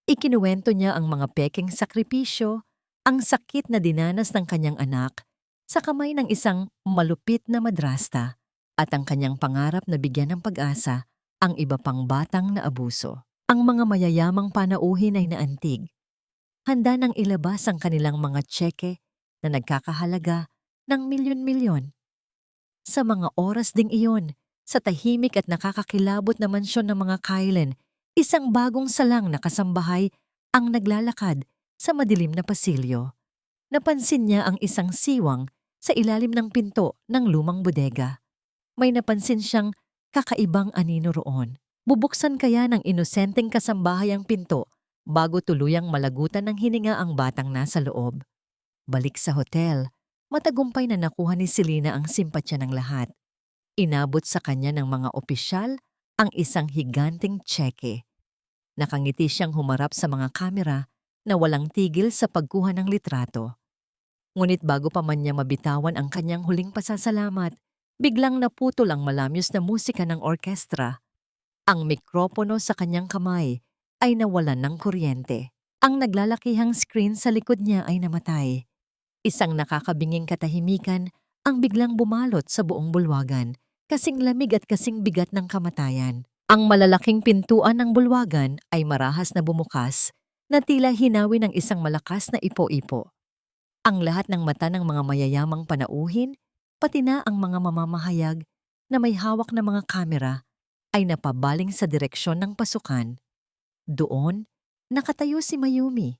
Ikinuwento niya ang mga peking sakripisyo, ang sakit na dinanas ng kanyang anak sa kamay ng isang malupit na madrasta at ang kanyang pangarap na bigyan ng pag-asa ang iba pang batang na abuso. Ang mga mayayamang panauhin ay naantig. Handa nang ilabas ang kanilang mga tseke na nagkakahalaga ng milyon-milyon. Sa mga oras ding iyon, sa tahimik at nakakakilabot na mansyon ng mga Kylen, isang bagong salang na kasambahay ang naglalakad sa madilim na pasilyo. Napansin niya ang isang siwang sa ilalim ng pinto ng lumang bodega. May napansin siyang kakaibang anino roon. Bubuksan kaya ng inosenteng kasambahay ang pinto bago tuluyang malagutan ng hininga ang batang nasa loob. Balik sa hotel, matagumpay na nakuha ni Selena ang simpatsya ng lahat. Inabot sa kanya ng mga opisyal ang isang higanting tseke. Nakangiti siyang humarap sa mga kamera na walang tigil sa pagkuha ng litrato. Ngunit bago pa man niya mabitawan ang kanyang huling pasasalamat, biglang naputol ang malamyos na musika ng orkestra. Ang mikropono sa kanyang kamay ay nawalan ng kuryente. Ang naglalakihang screen sa likod niya ay namatay. Isang nakakabinging katahimikan ang biglang bumalot sa buong bulwagan, kasing lamig at kasing bigat ng kamatayan. Ang malalaking pintuan ng bulwagan ay marahas na bumukas na tila hinawi ng isang malakas na ipo-ipo. Ang lahat ng mata ng mga mayayamang panauhin, pati na ang mga mamamahayag na may hawak na mga kamera, ay napabaling sa direksyon ng pasukan. Doon, nakatayo si Mayumi.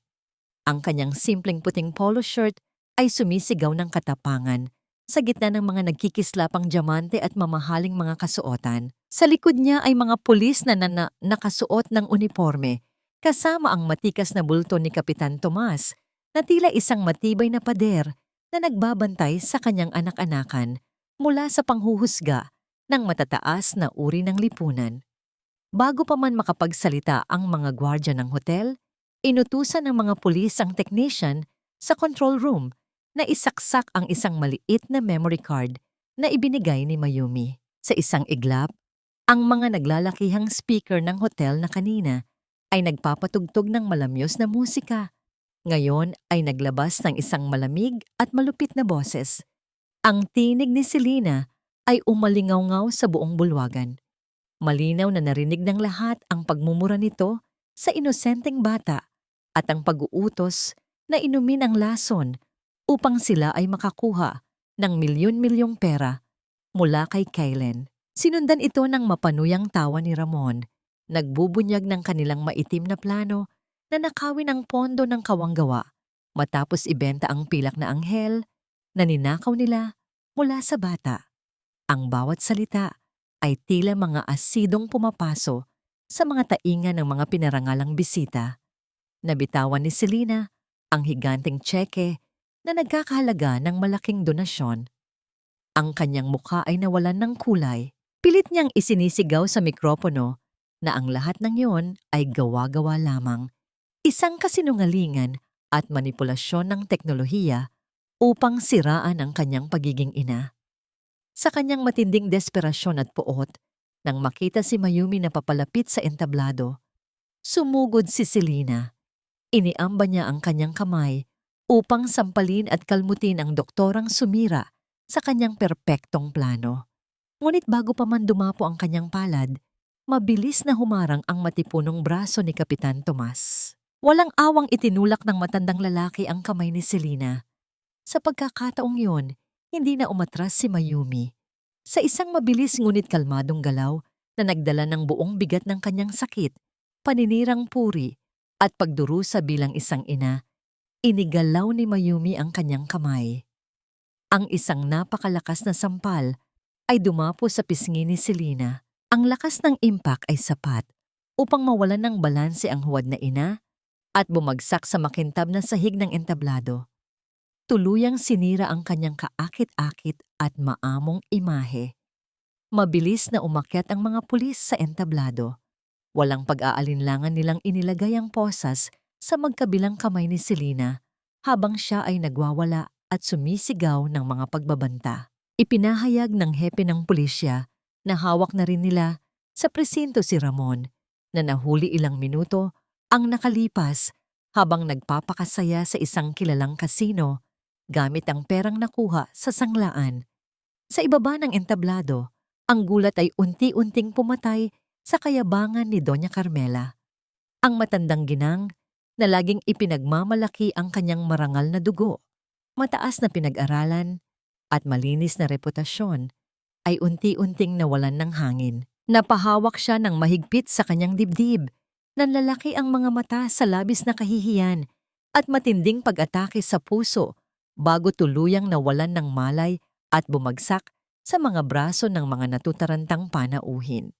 Ang kanyang simpleng puting polo shirt ay sumisigaw ng katapangan sa gitna ng mga nagkikislapang diamante at mamahaling mga kasuotan. Sa likod niya ay mga pulis na nakasuot ng uniforme, kasama ang matikas na bulto ni Kapitan Tomas na tila isang matibay na pader na nagbabantay sa kanyang anak-anakan mula sa panghuhusga ng matataas na uri ng lipunan. Bago pa man makapagsalita ang mga gwardya ng hotel, inutusan ng mga pulis ang technician sa control room na isaksak ang isang maliit na memory card na ibinigay ni Mayumi. Sa isang iglap, ang mga naglalakihang speaker ng hotel na kanina ay nagpapatugtog ng malamyos na musika. Ngayon ay naglabas ng isang malamig at malupit na boses. Ang tinig ni Selena ay umalingaw-ngaw sa buong bulwagan. Malinaw na narinig ng lahat ang pagmumura nito sa inosenteng bata at ang pag-uutos na inumin ang lason upang sila ay makakuha ng milyon-milyong pera mula kay Kylen. Sinundan ito ng mapanuyang tawa ni Ramon, nagbubunyag ng kanilang maitim na plano na nakawin ang pondo ng kawanggawa matapos ibenta ang pilak na anghel na ninakaw nila mula sa bata. Ang bawat salita ay tila mga asidong pumapaso sa mga tainga ng mga pinarangalang bisita. Nabitawan ni Selena ang higanting tseke na nagkakahalaga ng malaking donasyon. Ang kanyang mukha ay nawalan ng kulay. Pilit niyang isinisigaw sa mikropono na ang lahat ng yon ay gawa-gawa lamang, isang kasinungalingan at manipulasyon ng teknolohiya upang siraan ang kanyang pagiging ina. Sa kanyang matinding desperasyon at puot, nang makita si Mayumi na papalapit sa entablado, sumugod si Selena. Iniamba niya ang kanyang kamay upang sampalin at kalmutin ang doktorang sumira sa kanyang perpektong plano. Ngunit bago pa man dumapo ang kanyang palad, mabilis na humarang ang matipunong braso ni Kapitan Tomas. Walang awang itinulak ng matandang lalaki ang kamay ni Selena. Sa pagkakataong yun, hindi na umatras si Mayumi. Sa isang mabilis ngunit kalmadong galaw na nagdala ng buong bigat ng kanyang sakit, paninirang puri at pagdurusa bilang isang ina, inigalaw ni Mayumi ang kanyang kamay. Ang isang napakalakas na sampal ay dumapo sa pisngi ni Selena. Ang lakas ng impact ay sapat upang mawalan ng balanse ang huwad na ina at bumagsak sa makintab na sahig ng entablado. Tuluyang sinira ang kanyang kaakit-akit at maamong imahe. Mabilis na umakyat ang mga pulis sa entablado. Walang pag-aalinlangan nilang inilagay ang posas sa magkabilang kamay ni Selena habang siya ay nagwawala at sumisigaw ng mga pagbabanta. Ipinahayag ng hepe ng pulisya na hawak na rin nila sa presinto si Ramon na nahuli ilang minuto ang nakalipas habang nagpapakasaya sa isang kilalang kasino gamit ang perang nakuha sa sanglaan. Sa ibaba ng entablado, ang gulat ay unti-unting pumatay sa kayabangan ni Doña Carmela. Ang matandang ginang na laging ipinagmamalaki ang kanyang marangal na dugo, mataas na pinag-aralan at malinis na reputasyon ay unti-unting nawalan ng hangin. Napahawak siya ng mahigpit sa kanyang dibdib. Nanlalaki ang mga mata sa labis na kahihiyan at matinding pag-atake sa puso bago tuluyang nawalan ng malay at bumagsak sa mga braso ng mga natutarantang panauhin.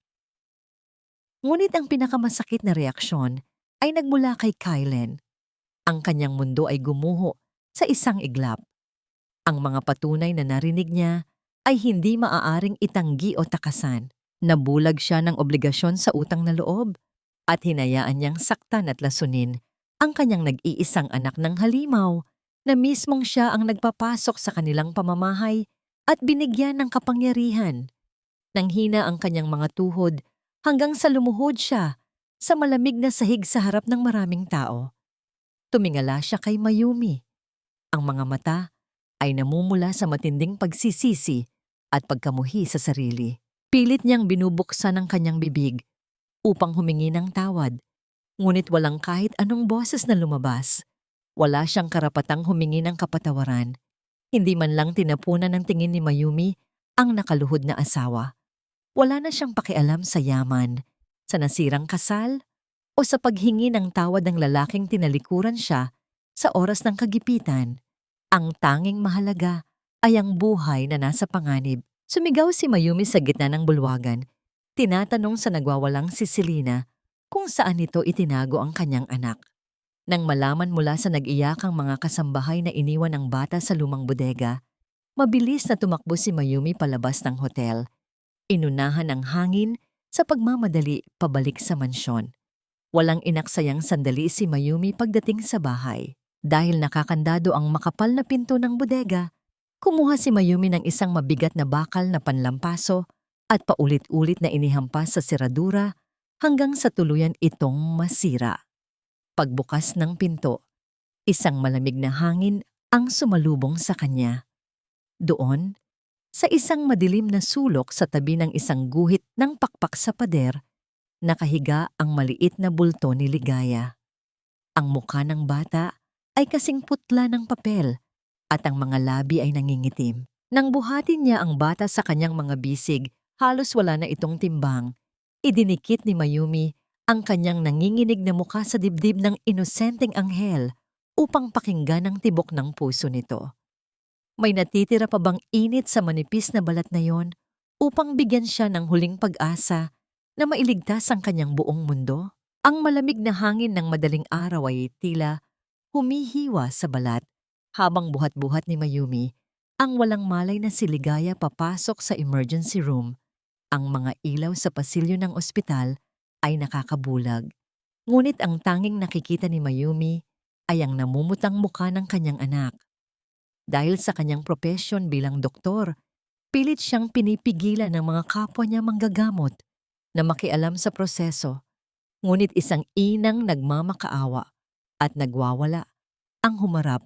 Ngunit ang pinakamasakit na reaksyon ay nagmula kay Kylen. Ang kanyang mundo ay gumuho sa isang iglap. Ang mga patunay na narinig niya ay hindi maaaring itanggi o takasan. Nabulag siya ng obligasyon sa utang na loob at hinayaan niyang saktan at lasunin ang kanyang nag-iisang anak ng halimaw na mismong siya ang nagpapasok sa kanilang pamamahay at binigyan ng kapangyarihan. Nanghina ang kanyang mga tuhod hanggang sa lumuhod siya sa malamig na sahig sa harap ng maraming tao. Tumingala siya kay Mayumi. Ang mga mata ay namumula sa matinding pagsisisi at pagkamuhi sa sarili. Pilit niyang binubuksan ang kanyang bibig upang humingi ng tawad, ngunit walang kahit anong boses na lumabas. Wala siyang karapatang humingi ng kapatawaran. Hindi man lang tinapunan ng tingin ni Mayumi ang nakaluhod na asawa. Wala na siyang pakialam sa yaman, sa nasirang kasal, o sa paghingi ng tawad ng lalaking tinalikuran siya sa oras ng kagipitan. Ang tanging mahalaga ay ang buhay na nasa panganib. Sumigaw si Mayumi sa gitna ng bulwagan. Tinatanong sa nagwawalang si Selena kung saan ito itinago ang kanyang anak. Nang malaman mula sa nag-iyakang mga kasambahay na iniwan ng bata sa lumang bodega, mabilis na tumakbo si Mayumi palabas ng hotel. Inunahan ng hangin sa pagmamadali pabalik sa mansyon. Walang inaksayang sandali si Mayumi pagdating sa bahay. Dahil nakakandado ang makapal na pinto ng bodega, kumuha si Mayumi ng isang mabigat na bakal na panlampaso at paulit-ulit na inihampas sa seradura hanggang sa tuluyan itong masira. Pagbukas ng pinto, isang malamig na hangin ang sumalubong sa kanya. Doon, sa isang madilim na sulok sa tabi ng isang guhit ng pakpak sa pader, nakahiga ang maliit na bulto ni Ligaya. Ang mukha ng bata ay kasing putla ng papel at ang mga labi ay nangingitim. Nang buhatin niya ang bata sa kanyang mga bisig, halos wala na itong timbang. Idinikit ni Mayumi ang kanyang nanginginig na mukha sa dibdib ng inosenteng anghel upang pakinggan ang tibok ng puso nito. May natitira pa bang init sa manipis na balat na yon upang bigyan siya ng huling pag-asa na mailigtas ang kanyang buong mundo? Ang malamig na hangin ng madaling araw ay tila humihiwa sa balat habang buhat-buhat ni Mayumi ang walang malay na si Ligaya papasok sa emergency room. Ang mga ilaw sa pasilyo ng ospital ay nakakabulag. Ngunit ang tanging nakikita ni Mayumi ay ang namumutang mukha ng kanyang anak. Dahil sa kanyang propesyon bilang doktor, pilit siyang pinipigilan ng mga kapwa niya manggagamot na makialam sa proseso. Ngunit isang inang nagmamakaawa at nagwawala ang humarap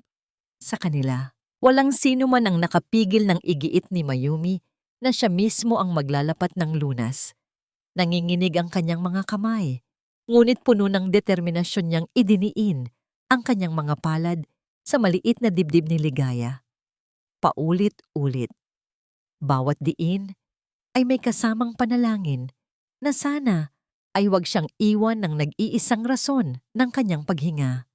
sa kanila. Walang sino man ang nakapigil ng igiit ni Mayumi na siya mismo ang maglalapat ng lunas. Nanginginig ang kanyang mga kamay, ngunit puno ng determinasyon niyang idiniin ang kanyang mga palad sa maliit na dibdib ni Ligaya. Paulit-ulit. Bawat diin ay may kasamang panalangin na sana ay huwag siyang iwan ng nag-iisang rason ng kanyang paghinga.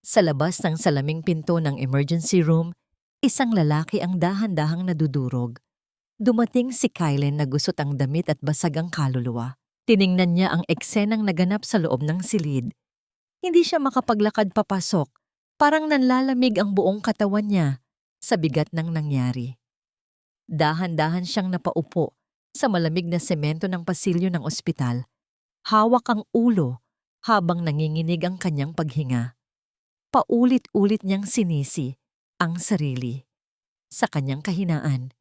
Sa labas ng salaming pinto ng emergency room, isang lalaki ang dahan-dahang nadudurog. Dumating si Kylen na gusot ang damit at basag ang kaluluwa. Tiningnan niya ang eksenang naganap sa loob ng silid. Hindi siya makapaglakad papasok, parang nanlalamig ang buong katawan niya sa bigat ng nangyari. Dahan-dahan siyang napaupo sa malamig na semento ng pasilyo ng ospital. Hawak ang ulo habang nanginginig ang kanyang paghinga. Paulit-ulit niyang sinisi ang sarili sa kanyang kahinaan,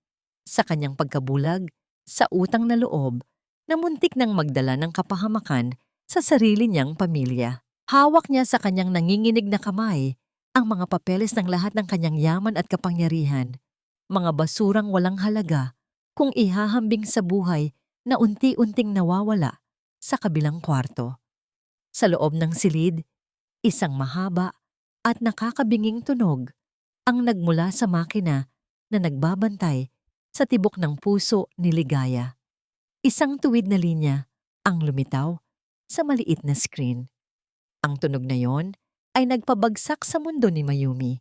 sa kanyang pagkabulag, sa utang na loob na muntik nang magdala ng kapahamakan sa sarili niyang pamilya. Hawak niya sa kanyang nanginginig na kamay ang mga papeles ng lahat ng kanyang yaman at kapangyarihan, mga basurang walang halaga kung ihahambing sa buhay na unti-unting nawawala sa kabilang kwarto. Sa loob ng silid, isang mahaba at nakakabinging tunog ang nagmula sa makina na nagbabantay sa tibok ng puso ni Ligaya. Isang tuwid na linya ang lumitaw sa maliit na screen. Ang tunog na yon ay nagpabagsak sa mundo ni Mayumi.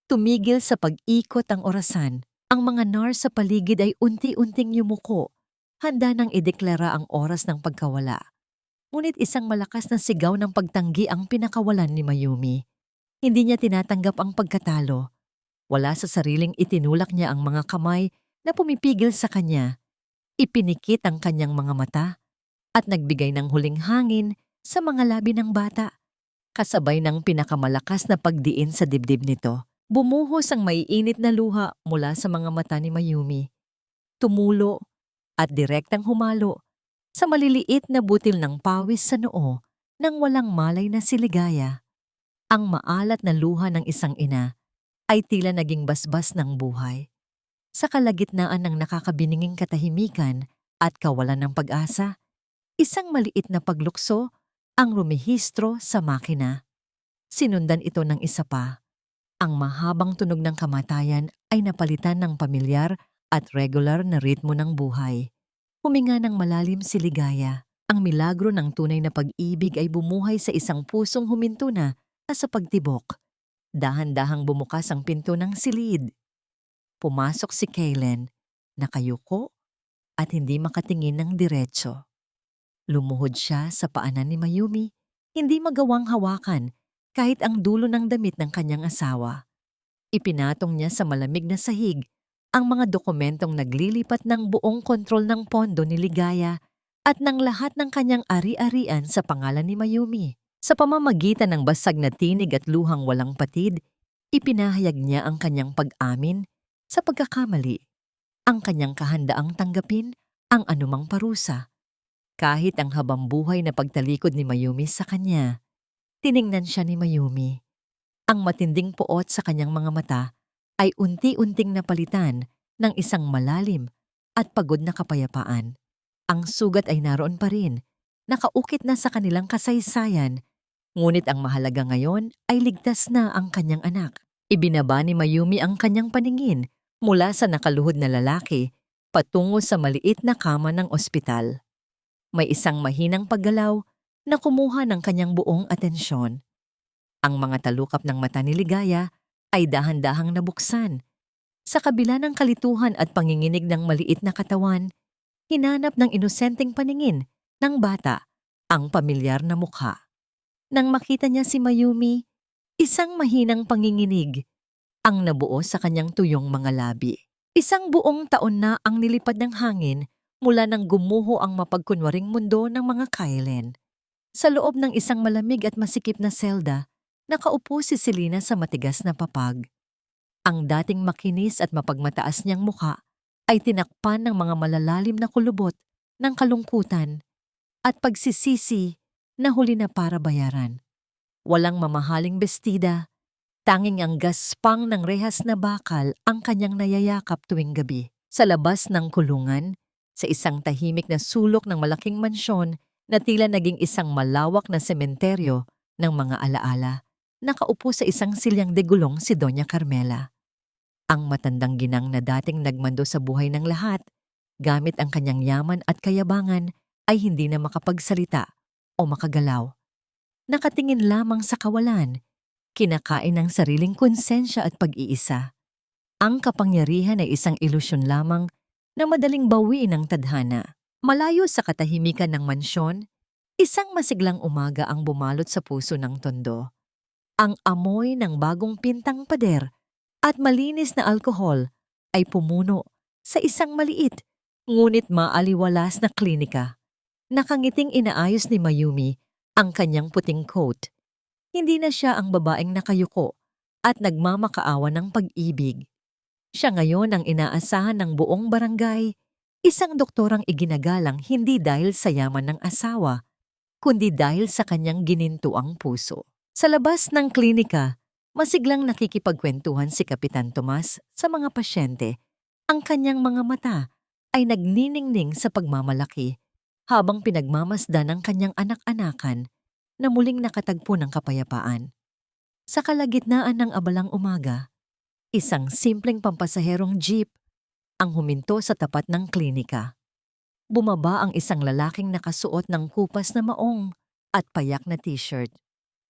Tumigil sa pag-ikot ang orasan. Ang mga nurse sa paligid ay unti-unting yumuko, handa nang ideklara ang oras ng pagkawala. Ngunit isang malakas na sigaw ng pagtanggi ang pinakawalan ni Mayumi. Hindi niya tinatanggap ang pagkatalo. Wala sa sariling itinulak niya ang mga kamay na pumipigil sa kanya. Ipinikit ang kanyang mga mata at nagbigay ng huling hangin sa mga labi ng bata. Kasabay ng pinakamalakas na pagdiin sa dibdib nito, bumuhos ang maiinit na luha mula sa mga mata ni Mayumi. Tumulo at direktang humalo sa maliliit na butil ng pawis sa noo nang walang malay na si Ligaya. Ang maalat na luha ng isang ina ay tila naging basbas ng buhay. Sa kalagitnaan ng nakakabininging katahimikan at kawalan ng pag-asa, isang maliit na paglukso ang rumihistro sa makina. Sinundan ito ng isa pa. Ang mahabang tunog ng kamatayan ay napalitan ng pamilyar at regular na ritmo ng buhay. Huminga ng malalim si Ligaya. Ang milagro ng tunay na pag-ibig ay bumuhay sa isang pusong huminto na sa pagtibok. Dahan-dahang bumukas ang pinto ng silid. Pumasok si Kylen, nakayuko at hindi makatingin ng diretso. Lumuhod siya sa paanan ni Mayumi, hindi magawang hawakan kahit ang dulo ng damit ng kanyang asawa. Ipinatong niya sa malamig na sahig ang mga dokumentong naglilipat ng buong kontrol ng pondo ni Ligaya at ng lahat ng kanyang ari-arian sa pangalan ni Mayumi. Sa pamamagitan ng basag na tinig at luhang walang patid, ipinahayag niya ang kanyang pag-amin sa pagkakamali, ang kanyang kahandaang tanggapin ang anumang parusa. Kahit ang habambuhay na pagtalikod ni Mayumi sa kanya, tiningnan siya ni Mayumi. Ang matinding puot sa kanyang mga mata ay unti-unting napalitan ng isang malalim at pagod na kapayapaan. Ang sugat ay naroon pa rin, nakaukit na sa kanilang kasaysayan, ngunit ang mahalaga ngayon ay ligtas na ang kanyang anak. Ibinaba ni Mayumi ang kanyang paningin mula sa nakaluhod na lalaki patungo sa maliit na kama ng ospital. May isang mahinang paggalaw na kumuha ng kanyang buong atensyon. Ang mga talukap ng mata ni Ligaya ay dahan-dahang nabuksan. Sa kabila ng kalituhan at panginginig ng maliit na katawan, hinanap ng inosenteng paningin ng bata ang pamilyar na mukha. Nang makita niya si Mayumi, isang mahinang panginginig ang nabuo sa kanyang tuyong mga labi. Isang buong taon na ang nilipad ng hangin mula nang gumuho ang mapagkunwaring mundo ng mga Kailen. Sa loob ng isang malamig at masikip na selda, nakaupo si Selena sa matigas na papag. Ang dating makinis at mapagmataas niyang mukha ay tinakpan ng mga malalalim na kulubot ng kalungkutan at pagsisisi na huli na para bayaran. Walang mamahaling bestida, tanging ang gaspang ng rehas na bakal ang kanyang nayayakap tuwing gabi. Sa labas ng kulungan, sa isang tahimik na sulok ng malaking mansyon na tila naging isang malawak na sementeryo ng mga alaala, nakaupo sa isang silyang de gulong si Doña Carmela. Ang matandang ginang na dating nagmando sa buhay ng lahat, gamit ang kanyang yaman at kayabangan, ay hindi na makapagsalita o makagalaw. Nakatingin lamang sa kawalan, kinakain ng sariling konsensya at pag-iisa. Ang kapangyarihan ay isang ilusyon lamang na madaling bawiin ng tadhana. Malayo sa katahimikan ng mansyon, isang masiglang umaga ang bumalot sa puso ng Tondo. Ang amoy ng bagong pintang pader at malinis na alkohol ay pumuno sa isang maliit ngunit maaliwalas na klinika. Nakangiting inaayos ni Mayumi ang kanyang puting coat. Hindi na siya ang babaeng nakayuko at nagmamakaawa ng pag-ibig. Siya ngayon ang inaasahan ng buong barangay, isang doktorang iginagalang hindi dahil sa yaman ng asawa, kundi dahil sa kanyang ginintuang puso. Sa labas ng klinika, masiglang nakikipagkwentuhan si Kapitan Tomas sa mga pasyente. Ang kanyang mga mata ay nagniningning sa pagmamalaki habang pinagmamasdan ng kanyang anak-anakan na muling nakatagpo ng kapayapaan. Sa kalagitnaan ng abalang umaga, isang simpleng pampasaherong jeep ang huminto sa tapat ng klinika. Bumaba ang isang lalaking nakasuot ng kupas na maong at payak na t-shirt.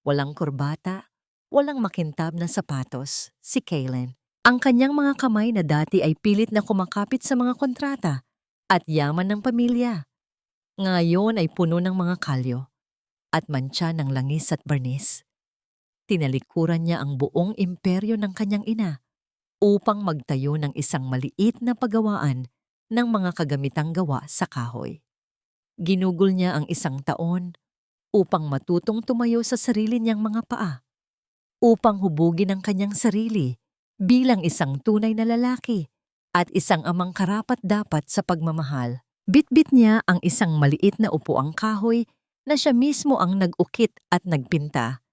Walang kurbata, walang makintab na sapatos, si Kailen. Ang kanyang mga kamay na dati ay pilit na kumakapit sa mga kontrata at yaman ng pamilya. Ngayon ay puno ng mga kalyo at mantsa ng langis at barnis. Tinalikuran niya ang buong imperyo ng kanyang ina upang magtayo ng isang maliit na pagawaan ng mga kagamitang gawa sa kahoy. Ginugol niya ang isang taon upang matutong tumayo sa sarili niyang mga paa, upang hubugin ang kanyang sarili bilang isang tunay na lalaki at isang amang karapat-dapat sa pagmamahal. Bitbit niya ang isang maliit na upuang kahoy na siya mismo ang nag-ukit at nagpinta.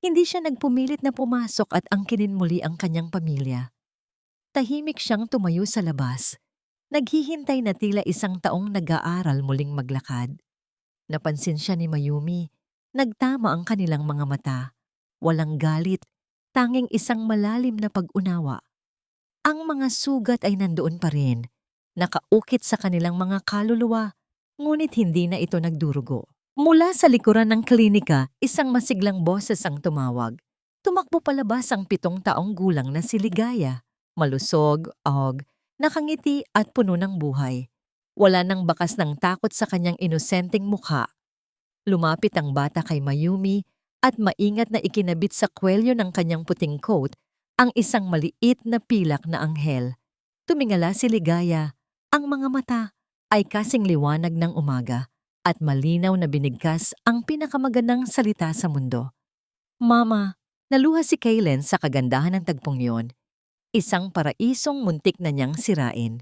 Hindi siya nagpumilit na pumasok at angkinin muli ang kanyang pamilya. Tahimik siyang tumayo sa labas, naghihintay na tila isang taong nag-aaral muling maglakad. Napansin siya ni Mayumi, nagtama ang kanilang mga mata. Walang galit, tanging isang malalim na pag-unawa. Ang mga sugat ay nandoon pa rin, nakaukit sa kanilang mga kaluluwa, ngunit hindi na ito nagdurugo. Mula sa likuran ng klinika, isang masiglang boses ang tumawag. Tumakbo palabas ang 7 taong gulang na si Ligaya. Malusog, nakangiti at puno ng buhay. Wala nang bakas ng takot sa kanyang inosenteng mukha. Lumapit ang bata kay Mayumi at maingat na ikinabit sa kwelyo ng kanyang puting coat ang isang maliit na pilak na anghel. Tumingala si Ligaya. Ang mga mata ay kasing liwanag ng umaga at malinaw na binigkas ang pinakamagandang salita sa mundo. Mama, naluha si Kailen sa kagandahan ng tagpong yon. Isang paraisong muntik na niyang sirain.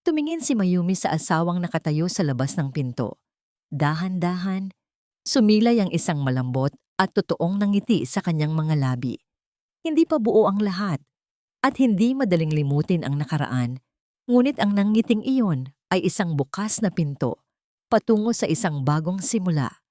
Tumingin si Mayumi sa asawang nakatayo sa labas ng pinto. Dahan-dahan, sumilay ang isang malambot at totoong nangiti sa kanyang mga labi. Hindi pa buo ang lahat at hindi madaling limutin ang nakaraan. Ngunit ang nangiting iyon ay isang bukas na pinto patungo sa isang bagong simula.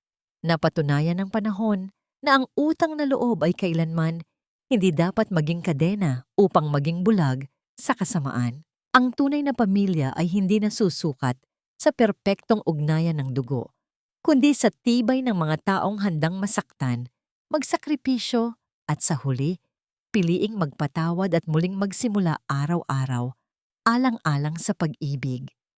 Napatunayan ng panahon na ang utang na loob ay kailanman hindi dapat maging kadena upang maging bulag sa kasamaan. Ang tunay na pamilya ay hindi nasusukat sa perpektong ugnayan ng dugo, kundi sa tibay ng mga taong handang masaktan, magsakripisyo at sa huli, piliing magpatawad at muling magsimula araw-araw, alang-alang sa pag-ibig.